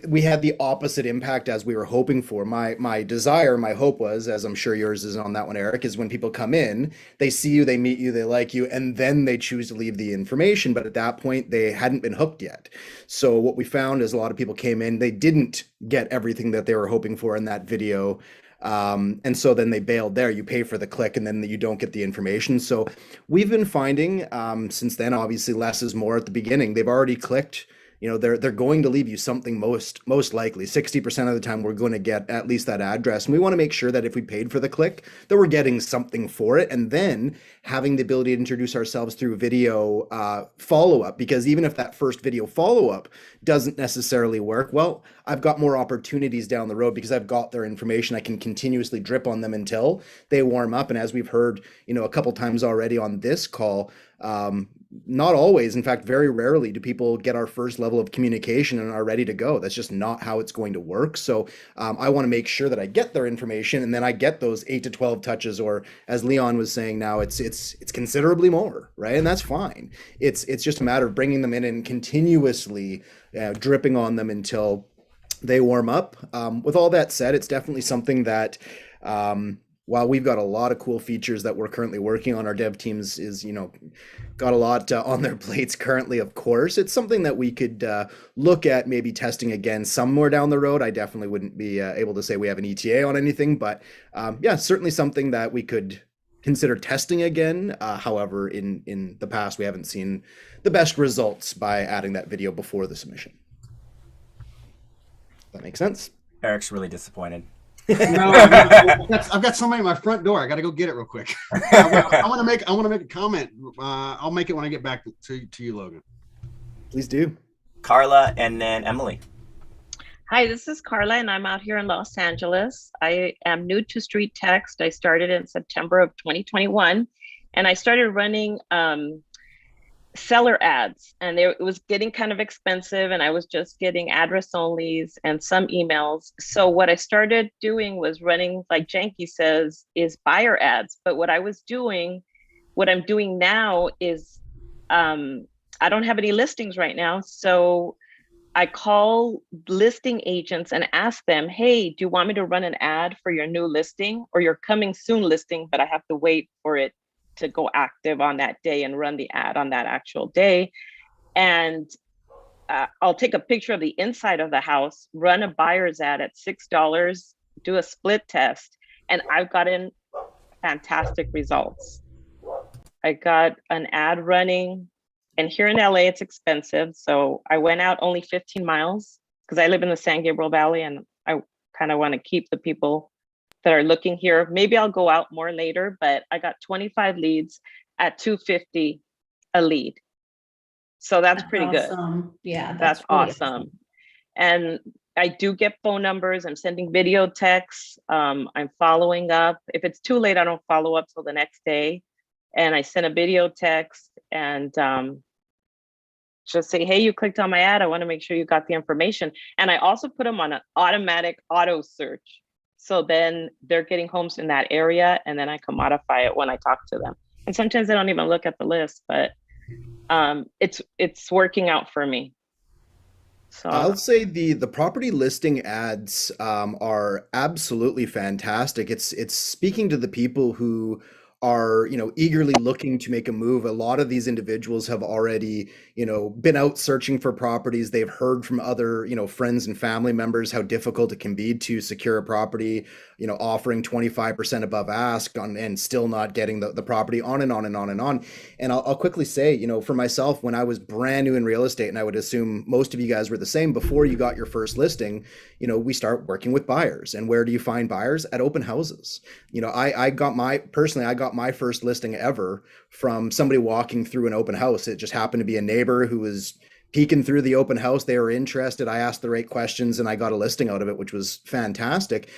we had the opposite impact as we were hoping for. My desire, my hope was, as I'm sure yours is on that one, Eric, is when people come in, they see you, they meet you, they like you, and then they choose to leave the information. But at that point, they hadn't been hooked yet. So what we found is a lot of people came in, they didn't get everything that they were hoping for in that video. And so then they bailed there. You pay for the click and then you don't get the information. So we've been finding since then, obviously less is more at the beginning. They've already clicked. They're going to leave you something most likely. 60% of the time we're going to get at least that address. And we want to make sure that if we paid for the click, that we're getting something for it. And then having the ability to introduce ourselves through video follow-up, because even if that first video follow-up doesn't necessarily work, well, I've got more opportunities down the road because I've got their information. I can continuously drip on them until they warm up. And as we've heard, a couple times already on this call, not always, in fact, very rarely do people get our first level of communication and are ready to go. That's just not how it's going to work. So I want to make sure that I get their information and then I get those 8 to 12 touches, or as Leon was saying now, it's considerably more, right? And that's fine. It's just a matter of bringing them in and continuously dripping on them until they warm up. With all that said, it's definitely something that while we've got a lot of cool features that we're currently working on, our dev teams is, got a lot on their plates currently, of course. It's something that we could look at maybe testing again somewhere down the road. I definitely wouldn't be able to say we have an ETA on anything, but certainly something that we could consider testing again. However, in the past, we haven't seen the best results by adding that video before the submission. That makes sense? Eric's really disappointed. No, I've got somebody at my front door. I got to go get it real quick. I want to make a comment. I'll make it when I get back to you, Logan. Please do. Carla and then Emily. Hi, this is Carla, and I'm out here in Los Angeles. I am new to StreetText. I started in September of 2021, and I started running seller ads, and it was getting kind of expensive, and I was just getting address onlys and some emails. So what I started doing was running, like Janky says, is buyer ads. But what I'm doing now is I don't have any listings right now. So I call listing agents and ask them, hey, do you want me to run an ad for your new listing or your coming soon listing, but I have to wait for it to go active on that day and run the ad on that actual day. And I'll take a picture of the inside of the house, run a buyer's ad at $6, do a split test, and I've gotten fantastic results. I got an ad running, and here in LA, it's expensive. So I went out only 15 miles because I live in the San Gabriel Valley, and I kind of want to keep the people that are looking here. Maybe I'll go out more later, but I got 25 leads at $250 a lead. So that's pretty awesome. Good. Yeah, that's really awesome. And I do get phone numbers. I'm sending video texts. I'm following up. If it's too late, I don't follow up till the next day. And I send a video text and just say, hey, you clicked on my ad. I want to make sure you got the information. And I also put them on an automatic auto search. So then they're getting homes in that area, and then I can modify it when I talk to them. And sometimes I don't even look at the list, but it's working out for me. So I'll say the property listing ads are absolutely fantastic. It's speaking to the people who are eagerly looking to make a move. A lot of these individuals have already been out searching for properties. They've heard from other friends and family members how difficult it can be to secure a property, offering 25% above ask and still not getting the property, on and on and on and on. And I'll quickly say, for myself, when I was brand new in real estate, and I would assume most of you guys were the same, before you got your first listing, we start working with buyers. And where do you find buyers? At open houses. I got got my first listing ever from somebody walking through an open house. It just happened to be a neighbor who was peeking through the open house. They were interested. I asked the right questions and I got a listing out of it, which was fantastic.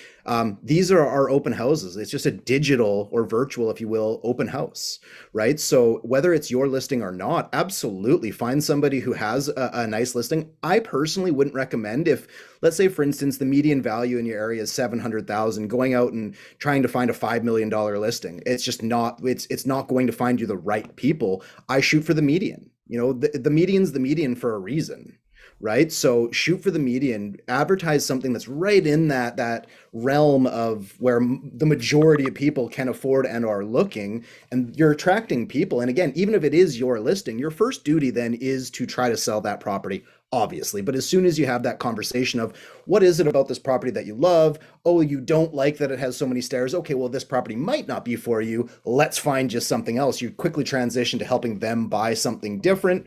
These are our open houses. It's just a digital or virtual, if you will, open house, right? So whether it's your listing or not, absolutely find somebody who has a nice listing. I personally wouldn't recommend, if, let's say, for instance, the median value in your area is 700,000, going out and trying to find a $5 million listing. It's just not, it's not going to find you the right people. I shoot for the median. You know, the median's the median for a reason, right? So shoot for the median, advertise something that's right in that realm of where the majority of people can afford and are looking, and you're attracting people. And again, even if it is your listing, your first duty then is to try to sell that property, obviously. But as soon as you have that conversation of what is it about this property that you love? Oh, you don't like that it has so many stairs. Okay, well, this property might not be for you. Let's find just something else. You quickly transition to helping them buy something different,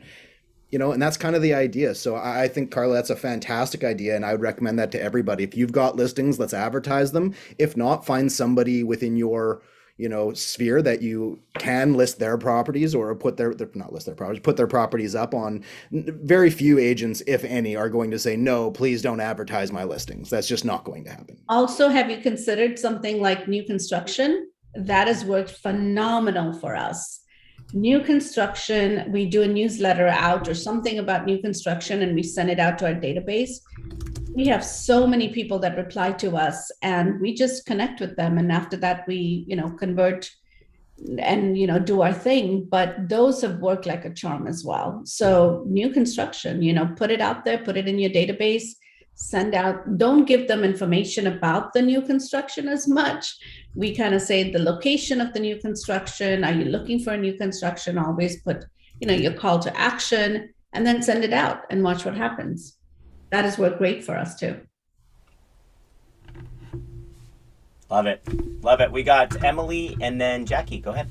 you know, and that's kind of the idea. So I think, Carla, that's a fantastic idea. And I would recommend that to everybody. If you've got listings, let's advertise them. If not, find somebody within your, you know, sphere that you can list their properties, or put not list their properties, put their properties up on. Very few agents, if any, are going to say, no, please don't advertise my listings. That's just not going to happen. Also, have you considered something like new construction? That has worked phenomenal for us. New construction, we do a newsletter out or something about new construction, and we send it out to our database. We have so many people that reply to us, and we just connect with them. And after that, we, you know, convert and, you know, do our thing. But those have worked like a charm as well. So new construction, you know, put it out there, put it in your database, send out, don't give them information about the new construction as much. We kind of say the location of the new construction. Are you looking for a new construction? Always put, you know, your call to action, and then send it out and watch what happens. That has worked great for us too. Love it. Love it. We got Emily and then Jackie. Go ahead.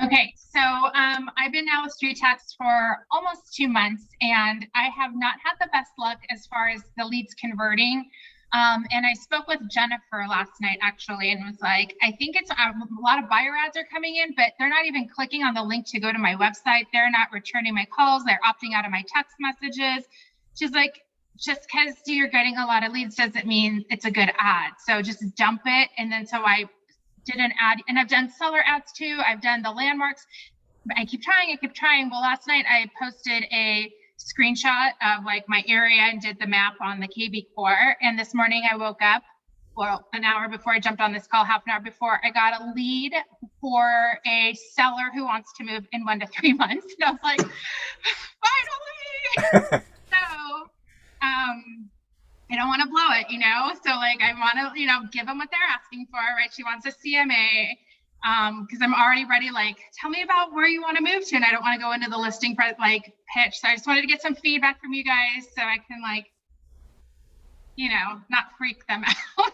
Okay, so I've been now with StreetText for almost 2 months, and I have not had the best luck as far as the leads converting. And I spoke with Jennifer last night, actually, and was like, I think it's a lot of buyer ads are coming in, but they're not even clicking on the link to go to my website. They're not returning my calls. They're opting out of my text messages. She's like, just because you're getting a lot of leads doesn't mean it's a good ad. So just dump it. And then so I did an ad, and I've done seller ads too. I've done the landmarks. I keep trying. Well, last night I posted a screenshot of like my area and did the map on the KB core. And this morning I woke up, well, an hour before I jumped on this call, half an hour before, I got a lead for a seller who wants to move in 1 to 3 months. And I was like, finally. So, I don't want to blow it, you know? So like, I want to, you know, give them what they're asking for, right? She wants a CMA. Because I'm already ready, like, tell me about where you want to move to. And I don't want to go into the listing pitch. So I just wanted to get some feedback from you guys so I can, like, you know, not freak them out.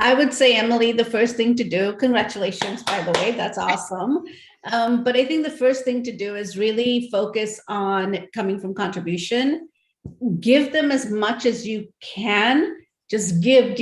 I would say, Emily, the first thing to do, congratulations, by the way, that's awesome. But I think the first thing to do is really focus on coming from contribution. Give them as much as you can. Just give,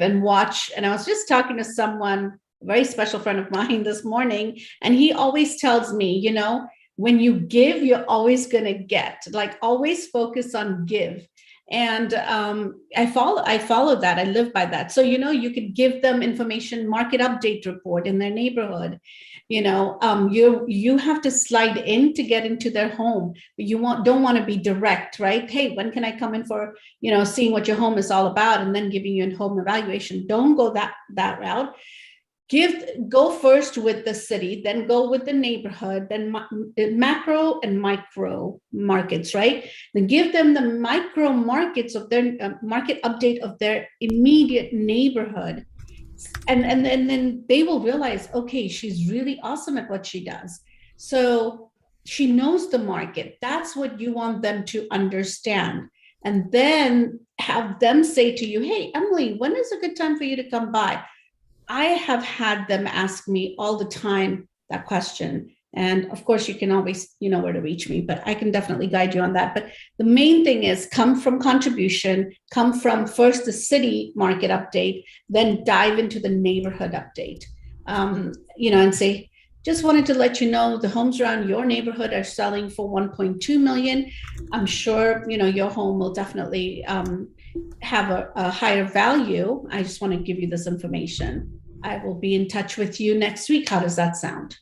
and watch. And I was just talking to someone, a very special friend of mine this morning, and he always tells me, you know, when you give, you're always going to get. Like, always focus on give. And I follow that. I live by that. So, you know, you could give them information, market update report in their neighborhood. You know, you have to slide in to get into their home. You don't want to be direct, right? Hey, when can I come in for, you know, seeing what your home is all about, and then giving you a home evaluation? Don't go that route. Go first with the city, then go with the neighborhood, then macro and micro markets, right? Then give them the micro markets of their market update of their immediate neighborhood. And then they will realize, okay, she's really awesome at what she does. So she knows the market. That's what you want them to understand. And then have them say to you, hey, Emily, when is a good time for you to come by? I have had them ask me all the time that question. And of course, you can always, you know where to reach me, but I can definitely guide you on that. But the main thing is come from contribution, come from first the city market update, then dive into the neighborhood update, and say, just wanted to let you know the homes around your neighborhood are selling for 1.2 million. I'm sure, your home will definitely have a higher value. I just want to give you this information. I will be in touch with you next week. How does that sound?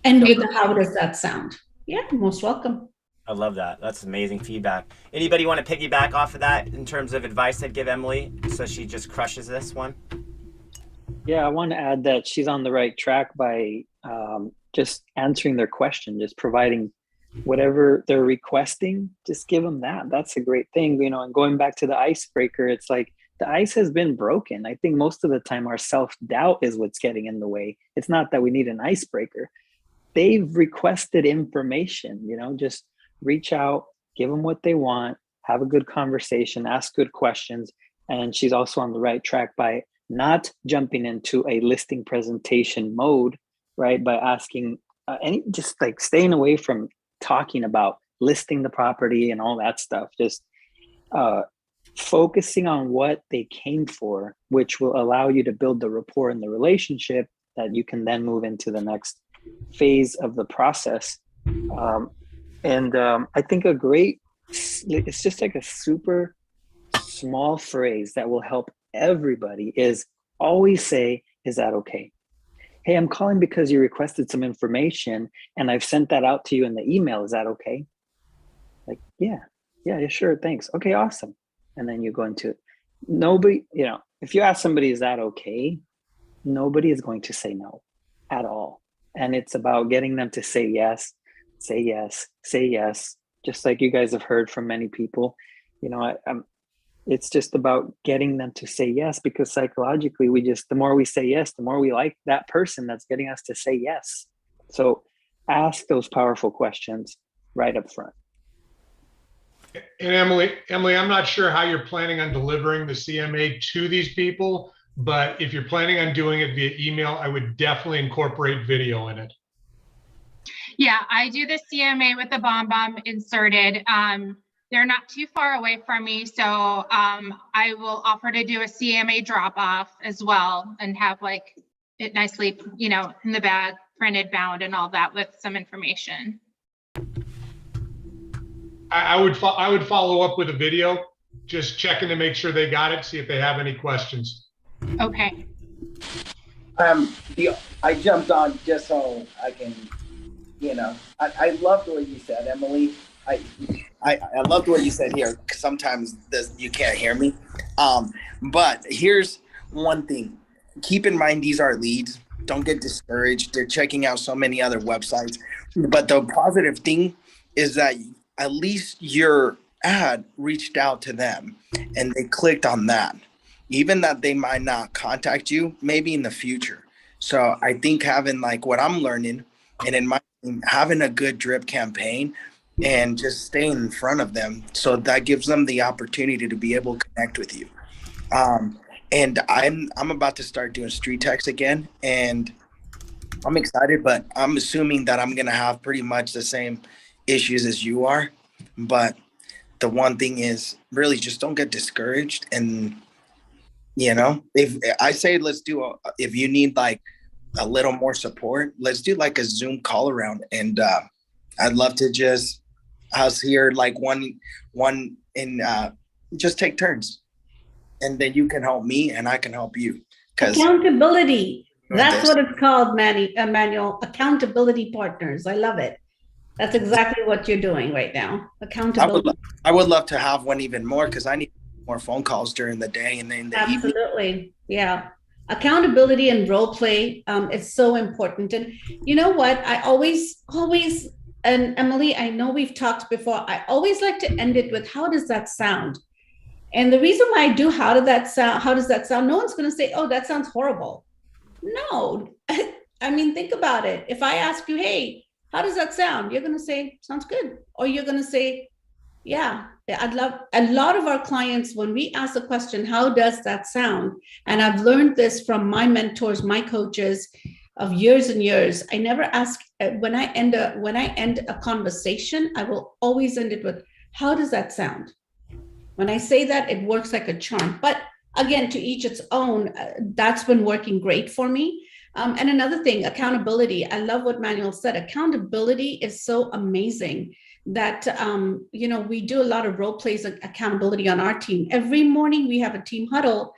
And with the how does that sound? Yeah, most welcome. I love that. That's amazing feedback. Anybody want to piggyback off of that in terms of advice I'd give Emily so she just crushes this one? Yeah, I want to add that she's on the right track by just answering their question, just providing whatever they're requesting, just give them that. That's a great thing, and going back to the icebreaker, it's like the ice has been broken. I think most of the time our self-doubt is what's getting in the way. It's not that we need an icebreaker. They've requested information, just reach out, give them what they want, have a good conversation, ask good questions. And she's also on the right track by not jumping into a listing presentation mode, right? By asking just like staying away from talking about listing the property and all that stuff. Just focusing on what they came for, which will allow you to build the rapport and the relationship that you can then move into the next phase of the process. I think it's just like a super small phrase that will help everybody is always say, is that okay? Hey, I'm calling because you requested some information and I've sent that out to you in the email. Is that okay? Like, yeah, sure. Thanks. Okay, awesome. And then you go into it. Nobody, if you ask somebody, is that okay? Nobody is going to say no at all. And it's about getting them to say yes, say yes, say yes. Just like you guys have heard from many people, it's just about getting them to say yes, because psychologically the more we say yes, the more we like that person that's getting us to say yes. So ask those powerful questions right up front. And Emily, I'm not sure how you're planning on delivering the CMA to these people, but if you're planning on doing it via email, I would definitely incorporate video in it. Yeah, I do the CMA with the BombBomb inserted. They're not too far away from me, so I will offer to do a CMA drop-off as well and have it nicely, in the bag, printed, bound, and all that with some information. I would follow up with a video, just checking to make sure they got it, see if they have any questions. Okay. I jumped on just so I can, I loved what you said, Emily. I loved what you said here. Sometimes you can't hear me. But here's one thing. Keep in mind, these are leads. Don't get discouraged. They're checking out so many other websites. But the positive thing is that at least your ad reached out to them and they clicked on that. Even that they might not contact you, maybe in the future. So I think having what I'm learning, and in my team, having a good drip campaign and just staying in front of them, so that gives them the opportunity to be able to connect with you. And I'm about to start doing StreetText again, and I'm excited, but I'm assuming that I'm gonna have pretty much the same issues as you are. But the one thing is really just don't get discouraged. And if I say if you need a little more support, let's do a Zoom call around, and I'd love to just us here one and just take turns, and then you can help me and I can help you. Accountability. That's what it's called, Manuel. Accountability partners. I love it. That's exactly what you're doing right now. Accountability. I would love to have one even more, because I need more phone calls during the day and then in the Absolutely. evening. Yeah. Accountability and role play is so important. And you know what? I always, and Emily, I know we've talked before, I always like to end it with, how does that sound? And the reason why I do, how does that sound? No one's going to say, oh, that sounds horrible. No. I mean, think about it. If I ask you, hey, how does that sound? You're going to say, sounds good. Or you're going to say, yeah, I'd love. A lot of our clients, when we ask the question, how does that sound? And I've learned this from my mentors, my coaches, of years and years, I never ask when I end a conversation, I will always end it with, how does that sound? When I say that, it works like a charm. But again, to each its own. That's been working great for me. And another thing, accountability. I love what Manuel said. Accountability is so amazing that, we do a lot of role plays of accountability on our team. Every morning we have a team huddle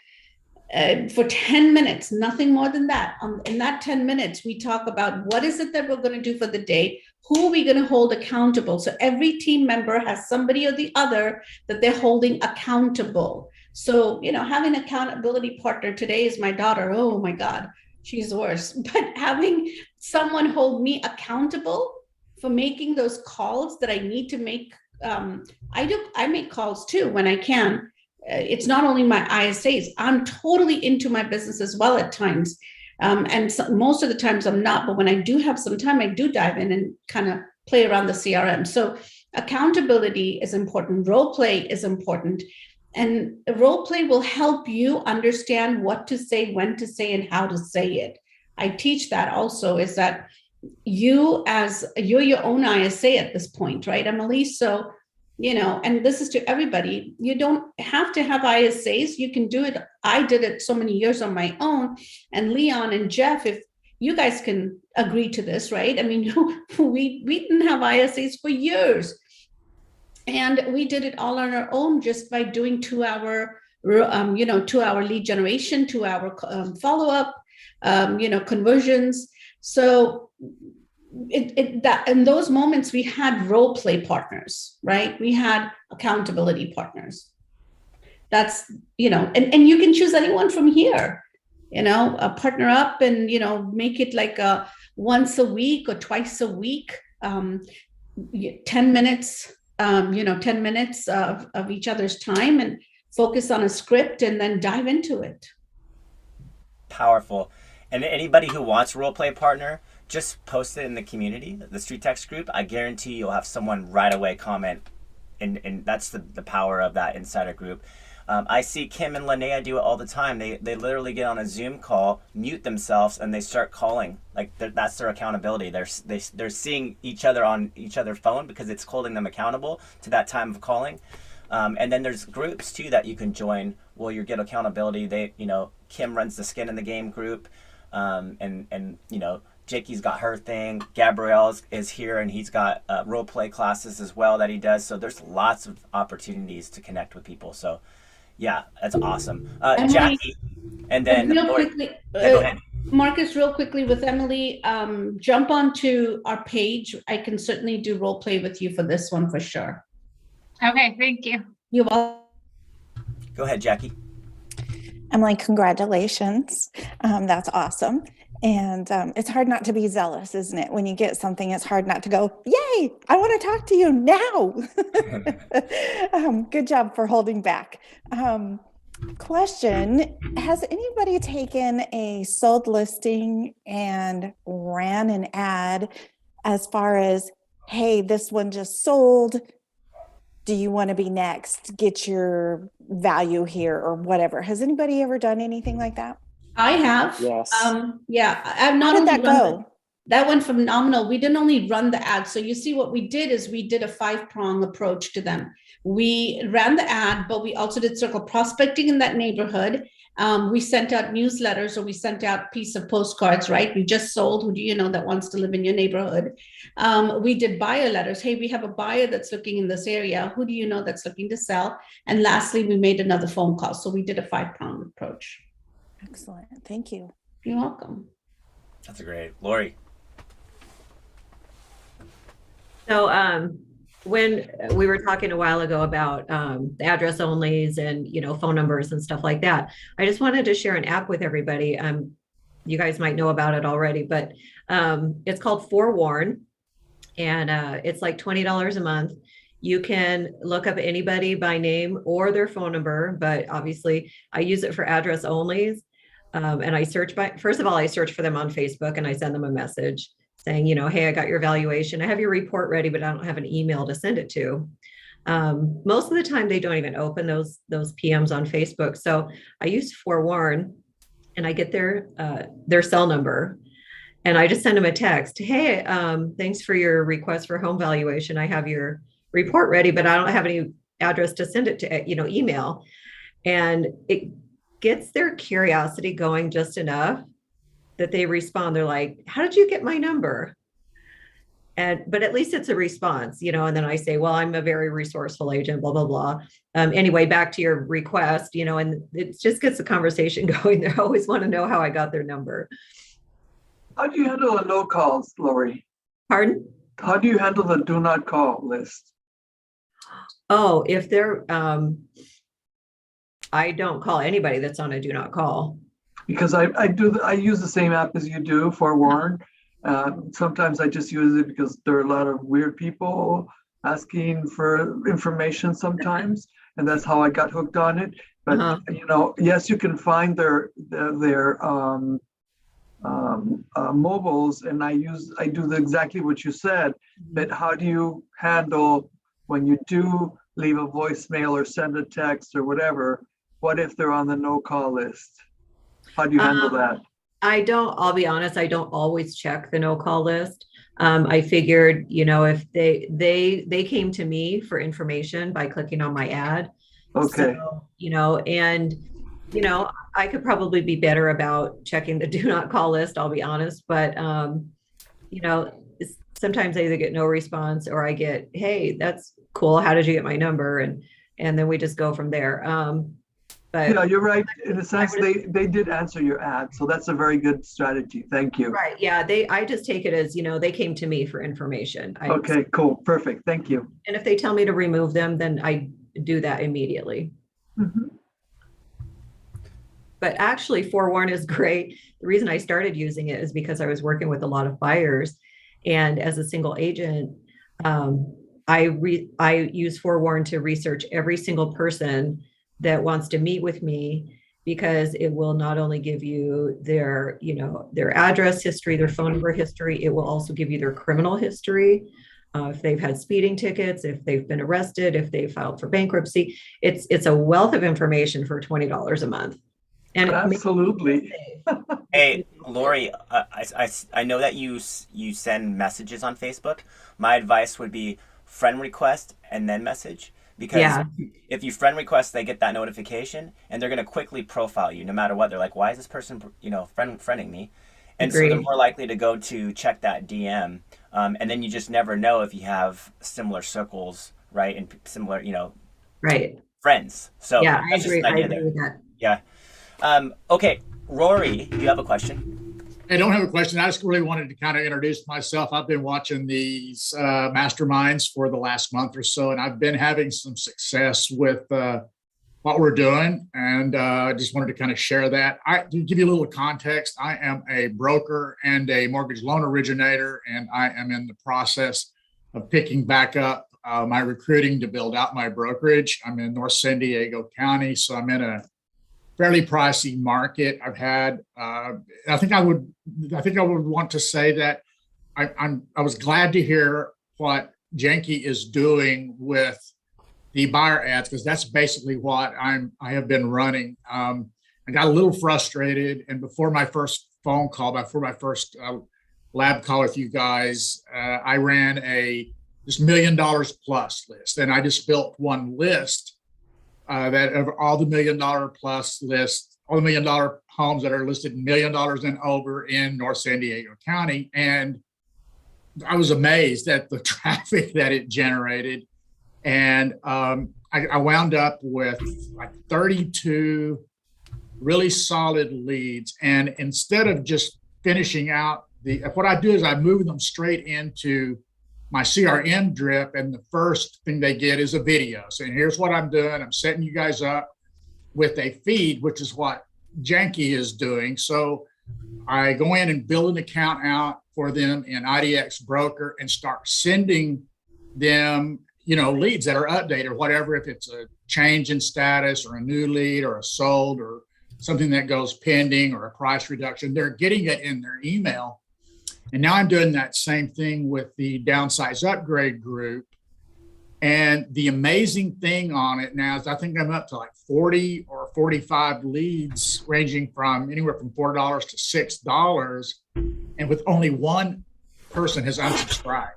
for 10 minutes, nothing more than that. In that 10 minutes, we talk about what is it that we're going to do for the day? Who are we going to hold accountable? So every team member has somebody or the other that they're holding accountable. So, having an accountability partner, today is my daughter. Oh my God, she's the worst. But having someone hold me accountable for making those calls that I need to make, I make calls too when I can. It's not only my ISAs, I'm totally into my business as well at times. And so, most of the times I'm not, but when I do have some time, I do dive in and kind of play around the CRM. So accountability is important. Role play is important. And role play will help you understand what to say, when to say, and how to say it. I teach that also, is that you're your own ISA at this point, right, Emily? So, and this is to everybody. You don't have to have ISAs. You can do it. I did it so many years on my own. And Leon and Jeff, if you guys can agree to this, right? I mean, we didn't have ISAs for years. And we did it all on our own just by doing 2-hour, 2-hour lead generation, 2-hour follow-up, conversions. So that in those moments we had role play partners, right? We had accountability partners. That's, and you can choose anyone from here, partner up and, make it like a once a week or twice a week, 10 minutes, 10 minutes of each other's time, and focus on a script and then dive into it. Powerful. And anybody who wants role play partner, just post it in the community, the StreetText group. I guarantee you'll have someone right away comment, and that's the power of that insider group. I see Kim and Linnea do it all the time. They literally get on a Zoom call, mute themselves, and they start calling. Like that's their accountability. They're seeing each other on each other's phone because it's holding them accountable to that time of calling. And then there's groups too that you can join where you get accountability. Kim runs the Skin in the Game group, and Jakey's got her thing. Gabrielle is here, and he's got role play classes as well that he does. So there's lots of opportunities to connect with people. So yeah, that's awesome. Jackie, and then real quickly, go ahead. Marcus, real quickly with Emily, jump onto our page. I can certainly do role play with you for this one for sure. Okay, thank you. You're welcome. Go ahead, Jackie. Emily, congratulations. That's awesome. And it's hard not to be zealous, isn't it? When you get something, it's hard not to go, yay, I want to talk to you now. Good job for holding back. Question, has anybody taken a sold listing and ran an ad as far as, hey, this one just sold, do you want to be next? Get your value here or whatever. Has anybody ever done anything like that? I have. Yes. Yeah. I've not How did that go? That went phenomenal. We didn't only run the ad. So you see what we did is we did a 5-prong approach to them. We ran the ad, but we also did circle prospecting in that neighborhood. We sent out newsletters, or we sent out piece of postcards, right? We just sold. Who do you know that wants to live in your neighborhood? We did buyer letters. Hey, we have a buyer that's looking in this area. Who do you know that's looking to sell? And lastly, we made another phone call. So we did a 5-prong approach. Excellent. Thank you. You're welcome. That's great. Lori. So when we were talking a while ago about the address onlys and, phone numbers and stuff like that, I just wanted to share an app with everybody. You guys might know about it already, but it's called Forewarn, and it's like $20 a month. You can look up anybody by name or their phone number, but obviously I use it for address onlys. And I search first of all, I search for them on Facebook, and I send them a message saying, hey, I got your evaluation. I have your report ready, but I don't have an email to send it to. Most of the time they don't even open those PMs on Facebook. So I use Forewarn, and I get their cell number. And I just send them a text. Hey, thanks for your request for home valuation. I have your report ready, but I don't have any address to send it to, email. And it gets their curiosity going just enough that they respond. They're like, how did you get my number? But at least it's a response, and then I say, well, I'm a very resourceful agent, blah, blah, blah. Anyway, back to your request, and it just gets the conversation going. They always want to know how I got their number. How do you handle the no calls, Lori? Pardon? How do you handle the do not call list? Oh, if they're, I don't call anybody that's on a do not call. Because I use the same app as you do, Forewarn. Sometimes I just use it because there are a lot of weird people asking for information sometimes, and that's how I got hooked on it. But yes, you can find their mobiles, and I do exactly what you said. But how do you handle when you do leave a voicemail or send a text or whatever? What if they're on the no call list? How do you handle that? I'll be honest, I don't always check the no call list. I figured, if they came to me for information by clicking on my ad. Okay. So, I could probably be better about checking the do not call list, I'll be honest. But, sometimes I either get no response or I get, hey, that's cool. How did you get my number? And then we just go from there. But yeah, you're right. In a sense, they did answer your ad. So that's a very good strategy. Thank you. Right. Yeah. I just take it as, they came to me for information. Okay, cool. Perfect. Thank you. And if they tell me to remove them, then I do that immediately. Mm-hmm. But actually, Forewarn is great. The reason I started using it is because I was working with a lot of buyers. And as a single agent, I use Forewarn to research every single person that wants to meet with me, because it will not only give you their address history, their phone number history, it will also give you their criminal history. If they've had speeding tickets, if they've been arrested, if they filed for bankruptcy. It's a wealth of information for $20 a month. And absolutely. Hey, Lori, I know that you send messages on Facebook. My advice would be friend request and then message. Because if you friend request, they get that notification, and they're going to quickly profile you no matter what. They're like, why is this person, friending me? And so they're more likely to go to check that DM. And then you just never know if you have similar circles, right? And similar, friends. So yeah, that's I agree. just an idea I agree with that. Yeah. Okay, Rory, you have a question? I don't have a question. I just really wanted to kind of introduce myself. I've been watching these masterminds for the last month or so, and I've been having some success with what we're doing. And I just wanted to kind of share that. To give you a little context, I am a broker and a mortgage loan originator, and I am in the process of picking back up my recruiting to build out my brokerage. I'm in North San Diego County, so I'm in a fairly pricey market. I've had, I think I would want to say that I was glad to hear what Janky is doing with the buyer ads, because that's basically what I have been running. I got a little frustrated, and before my first phone call, before my first lab call with you guys, I ran this $1 million plus list, and I just built one list. That of all the $1 million plus lists, all the $1 million homes that are listed $1 million and over in North San Diego County. And I was amazed at the traffic that it generated. And I wound up with like 32 really solid leads. And instead of just finishing out what I do is I move them straight into my CRM drip, and the first thing they get is a video saying, here's what I'm doing. I'm setting you guys up with a feed, which is what Janky is doing. So I go in and build an account out for them in IDX Broker and start sending them, leads that are updated, whatever, if it's a change in status or a new lead or a sold or something that goes pending or a price reduction, they're getting it in their email. And now I'm doing that same thing with the downsize upgrade group. And the amazing thing on it now is I think I'm up to like 40 or 45 leads ranging from anywhere from $4 to $6. and with only one person has unsubscribed,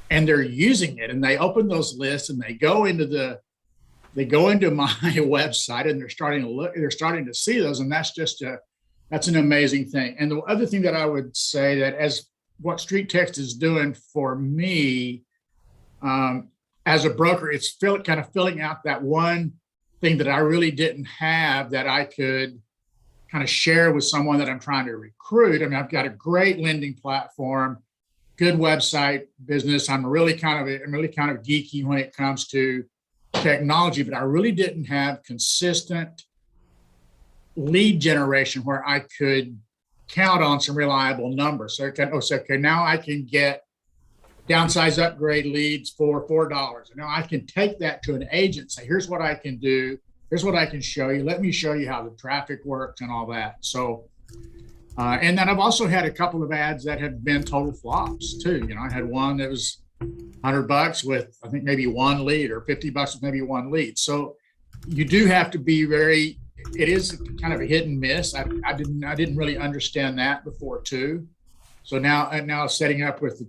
and they're using it, and they open those lists and they go into my website, and they're starting to see those, and that's an amazing thing. And the other thing that I would say, that as what StreetText is doing for me as a broker, it's kind of filling out that one thing that I really didn't have that I could kind of share with someone that I'm trying to recruit. I mean, I've got a great lending platform, good website business. I'm really kind of geeky when it comes to technology, but I really didn't have consistent lead generation where I could count on some reliable numbers. So now I can get downsize upgrade leads for $4. Now I can take that to an agent and say, here's what I can do. Here's what I can show you. Let me show you how the traffic works and all that. So, and then I've also had a couple of ads that have been total flops too. I had one that was $100 with, I think, maybe one lead, or $50 with maybe one lead. So you do have to be it is kind of a hit and miss. I didn't really understand that before too. So now setting up with the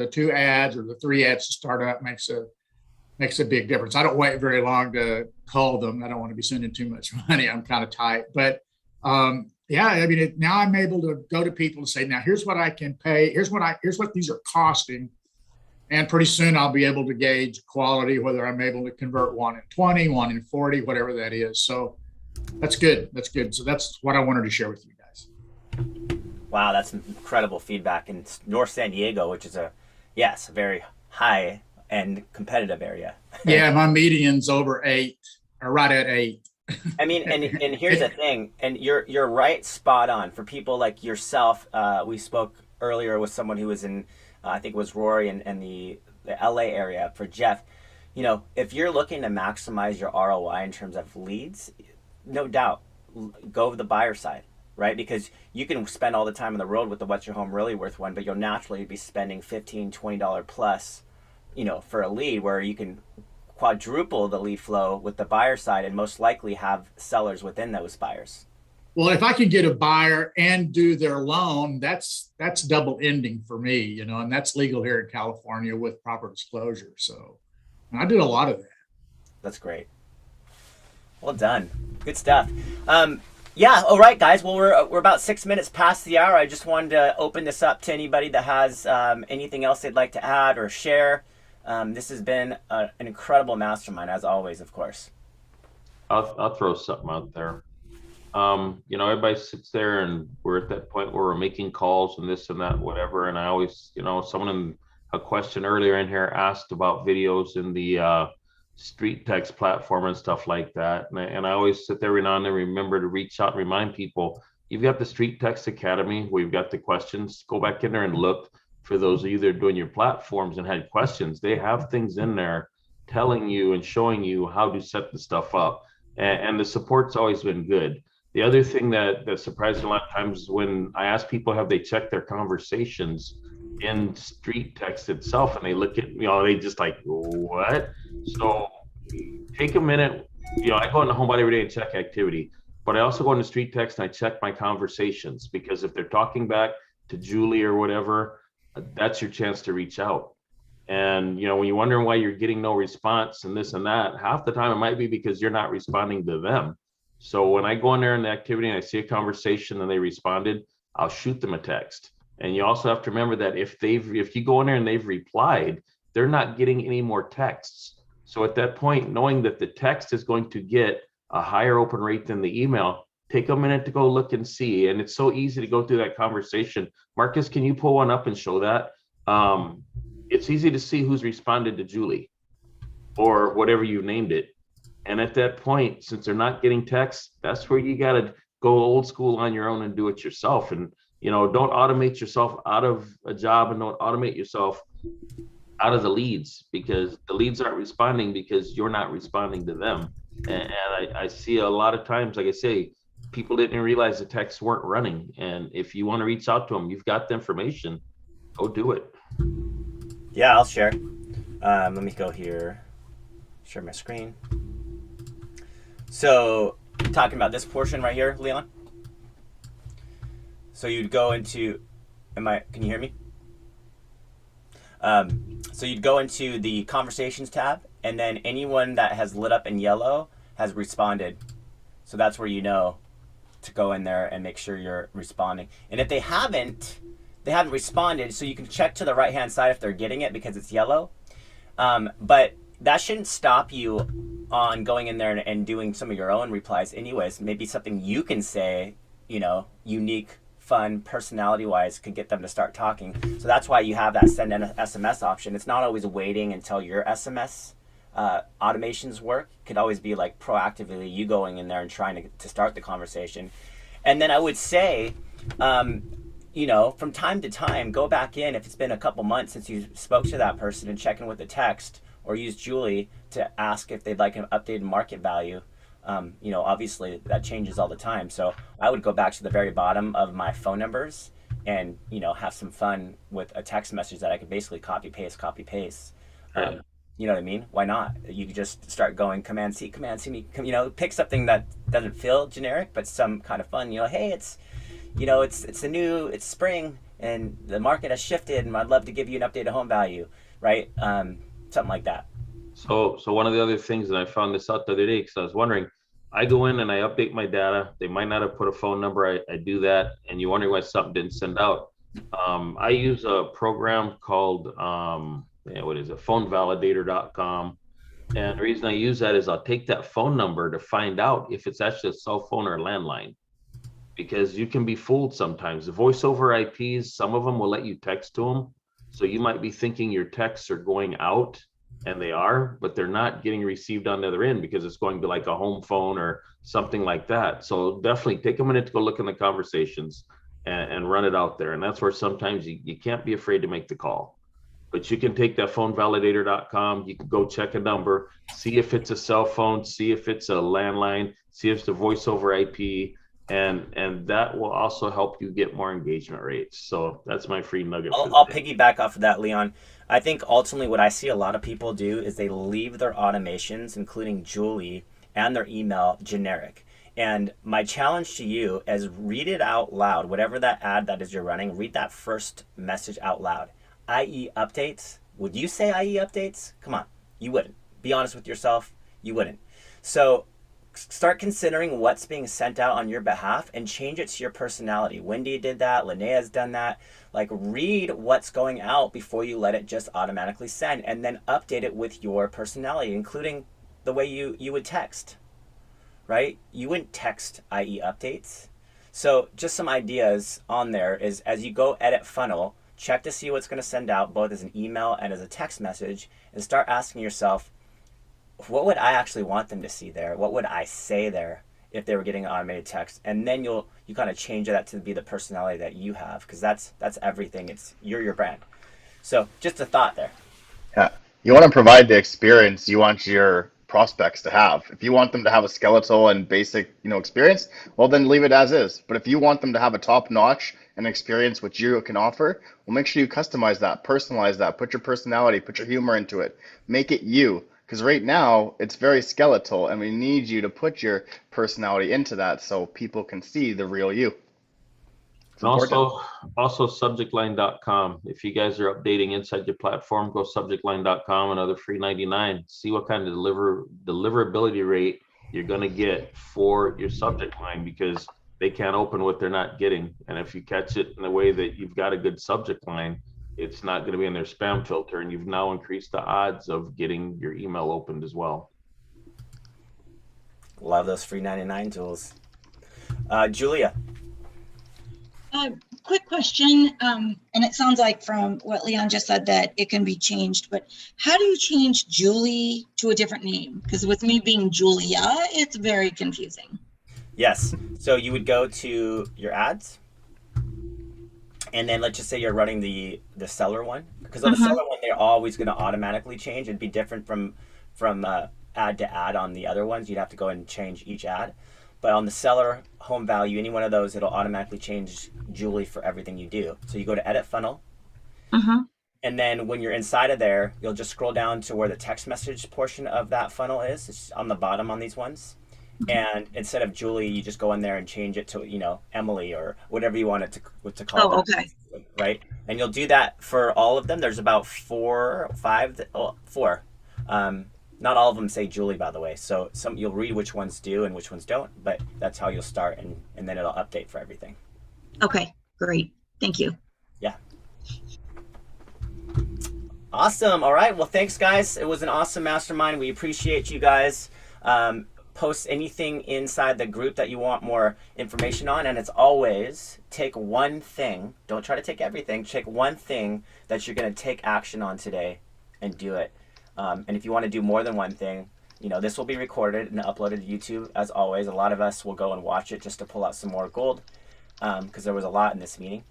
two ads or the 3 ads to start up makes a big difference. I don't wait very long to call them. I don't want to be sending too much money. I'm kind of tight, but now I'm able to go to people and say, now here's what I can pay. Here's what these are costing. And pretty soon I'll be able to gauge quality, whether I'm able to convert 1 in 20, 1 in 40, whatever that is. So that's good. That's good. So that's what I wanted to share with you guys. Wow, that's incredible feedback in North San Diego, which is a very high and competitive area. Yeah, my median's over 8, or right at 8. I mean, and here's the thing, and you're right, spot on. For people like yourself, we spoke earlier with someone who was in, I think it was Rory and the LA area. For Jeff, if you're looking to maximize your ROI in terms of leads, no doubt, go with the buyer side, right? Because you can spend all the time on the road with the What's Your Home Really Worth one, but you'll naturally be spending $15, $20 plus, for a lead, where you can quadruple the lead flow with the buyer side and most likely have sellers within those buyers. Well, if I could get a buyer and do their loan, that's double ending for me, and that's legal here in California with proper disclosure. So I did a lot of that. That's great. Well done. Good stuff. All right, guys. Well, we're about 6 minutes past the hour. I just wanted to open this up to anybody that has anything else they'd like to add or share. This has been an incredible mastermind, as always, of course. I'll throw something out there. Everybody sits there, and we're at that point where we're making calls and this and that, whatever. And I always, someone in a question earlier in here asked about videos in the StreetText platform and stuff like that. And I always sit there every now and then, remember to reach out and remind people, you've got the StreetText Academy where you've got the questions. Go back in there and look. For those of you that are doing your platforms and had questions, they have things in there telling you and showing you how to set the stuff up. And the support's always been good. The other thing that surprised me a lot of times is when I ask people, have they checked their conversations in StreetText itself, and they look at, they just like, what? So take a minute. I go into HomeBot every day and check activity, but I also go into StreetText and I check my conversations, because if they're talking back to Julie or whatever, that's your chance to reach out. And when you're wondering why you're getting no response and this and that, half the time it might be because you're not responding to them. So when I go in there in the activity and I see a conversation and they responded, I'll shoot them a text. And you also have to remember that if you go in there and they've replied, they're not getting any more texts. So at that point, knowing that the text is going to get a higher open rate than the email, take a minute to go look and see. And it's so easy to go through that conversation. Marcus, can you pull one up and show that? It's easy to see who's responded to Julie or whatever you named it. And at that point, since they're not getting texts, that's where you got to go old school on your own and do it yourself. And, don't automate yourself out of a job, and don't automate yourself out of the leads, because the leads aren't responding because you're not responding to them. And I see a lot of times, like I say, people didn't realize the texts weren't running. And if you want to reach out to them, you've got the information, go do it. Yeah, I'll share. Let me go here, share my screen. So talking about this portion right here, Leon. So you'd go into Can you hear me? So you'd go into the conversations tab, and then anyone that has lit up in yellow has responded. So that's where you know to go in there and make sure you're responding. And if they haven't responded, so you can check to the right-hand side if they're getting it because it's yellow. But that shouldn't stop you on going in there and doing some of your own replies anyways. Maybe something you can say, unique, fun, personality-wise, could get them to start talking. So that's why you have that send an SMS option. It's not always waiting until your SMS automations work. It could always be like proactively you going in there and trying to start the conversation. And then I would say, from time to time, go back in if it's been a couple months since you spoke to that person and check in with the text, or use Julie to ask if they'd like an updated market value. Obviously that changes all the time. So I would go back to the very bottom of my phone numbers and, have some fun with a text message that I could basically copy paste. You know what I mean? Why not? You could just start going Command C, pick something that doesn't feel generic, but some kind of fun, hey, it's spring and the market has shifted and I'd love to give you an updated home value, right? Something like that. So one of the other things that I found this out the other day, because I was wondering, I go in and I update my data. They might not have put a phone number. I do that, and you're wondering why something didn't send out. I use a program called phonevalidator.com. And the reason I use that is I'll take that phone number to find out if it's actually a cell phone or a landline, because you can be fooled sometimes. The voice over IPs, some of them will let you text to them. So you might be thinking your texts are going out, and they are, but they're not getting received on the other end because it's going to like a home phone or something like that. So definitely take a minute to go look in the conversations and run it out there. And that's where sometimes you can't be afraid to make the call. But you can take that phonevalidator.com, you can go check a number, see if it's a cell phone, see if it's a landline, see if it's a voice over IP, and that will also help you get more engagement rates. So that's my free nugget. I'll piggyback off of that, Leon. I think ultimately what I see a lot of people do is they leave their automations, including Julie, and their email generic. And my challenge to you is read it out loud. Whatever that ad that is you're running, read that first message out loud. IE updates. Would you say IE updates? Come on, you wouldn't. Be honest with yourself, you wouldn't. So start considering what's being sent out on your behalf and change it to your personality. Wendy did that. Linnea's done that. Like, read what's going out before you let it just automatically send, and then update it with your personality, including the way you would text, right? You wouldn't text IE updates. So just some ideas on there is, as you go edit funnel, check to see what's going to send out both as an email and as a text message, and start asking yourself, what would I actually want them to see there? What would I say there if they were getting automated text? And then you kind of change that to be the personality that you have, because that's everything. You're your brand. So just a thought there. Yeah, you want to provide the experience you want your prospects to have. If you want them to have a skeletal and basic, experience, well, then leave it as is. But if you want them to have a top-notch and experience which you can offer, well, make sure you customize that, personalize that, put your personality, put your humor into it, make it you. Because right now it's very skeletal, and we need you to put your personality into that so people can see the real you. Also subjectline.com. If you guys are updating inside your platform, go subjectline.com, another free 99. See what kind of deliverability rate you're going to get for your subject line, because they can't open what they're not getting. And if you catch it in a way that you've got a good subject line, it's not going to be in their spam filter, and you've now increased the odds of getting your email opened as well. Love those free 99 tools. Julia. Quick question, and it sounds like from what Leon just said that it can be changed, but how do you change Julie to a different name? Because with me being Julia, it's very confusing. Yes. So you would go to your ads, and then let's just say you're running the seller one, because on the seller one, they're always going to automatically change. It'd be different from ad to ad on the other ones. You'd have to go and change each ad. But on the seller, home value, any one of those, it'll automatically change Julie for everything you do. So you go to edit funnel. And then when you're inside of there, you'll just scroll down to where the text message portion of that funnel is. It's on the bottom on these ones. And instead of Julie, you just go in there and change it to, Emily or whatever you want it to call. Oh, okay. right? And you'll do that for all of them. There's about 4, 5, 4. Not all of them say Julie, by the way. So some you'll read which ones do and which ones don't, but that's how you'll start, and then it'll update for everything. Okay, great. Thank you. Yeah. Awesome. All right. Well, thanks, guys. It was an awesome mastermind. We appreciate you guys. Post anything inside the group that you want more information on. And it's always take one thing. Don't try to take everything. Take one thing that you're going to take action on today and do it. And if you want to do more than one thing, you know, this will be recorded and uploaded to YouTube. As always, a lot of us will go and watch it just to pull out some more gold because there was a lot in this meeting.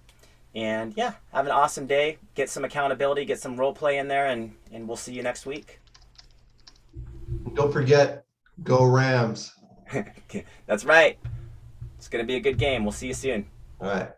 And yeah, have an awesome day. Get some accountability, get some role play in there, and we'll see you next week. Don't forget, go Rams. That's right. It's going to be a good game. We'll see you soon. All right.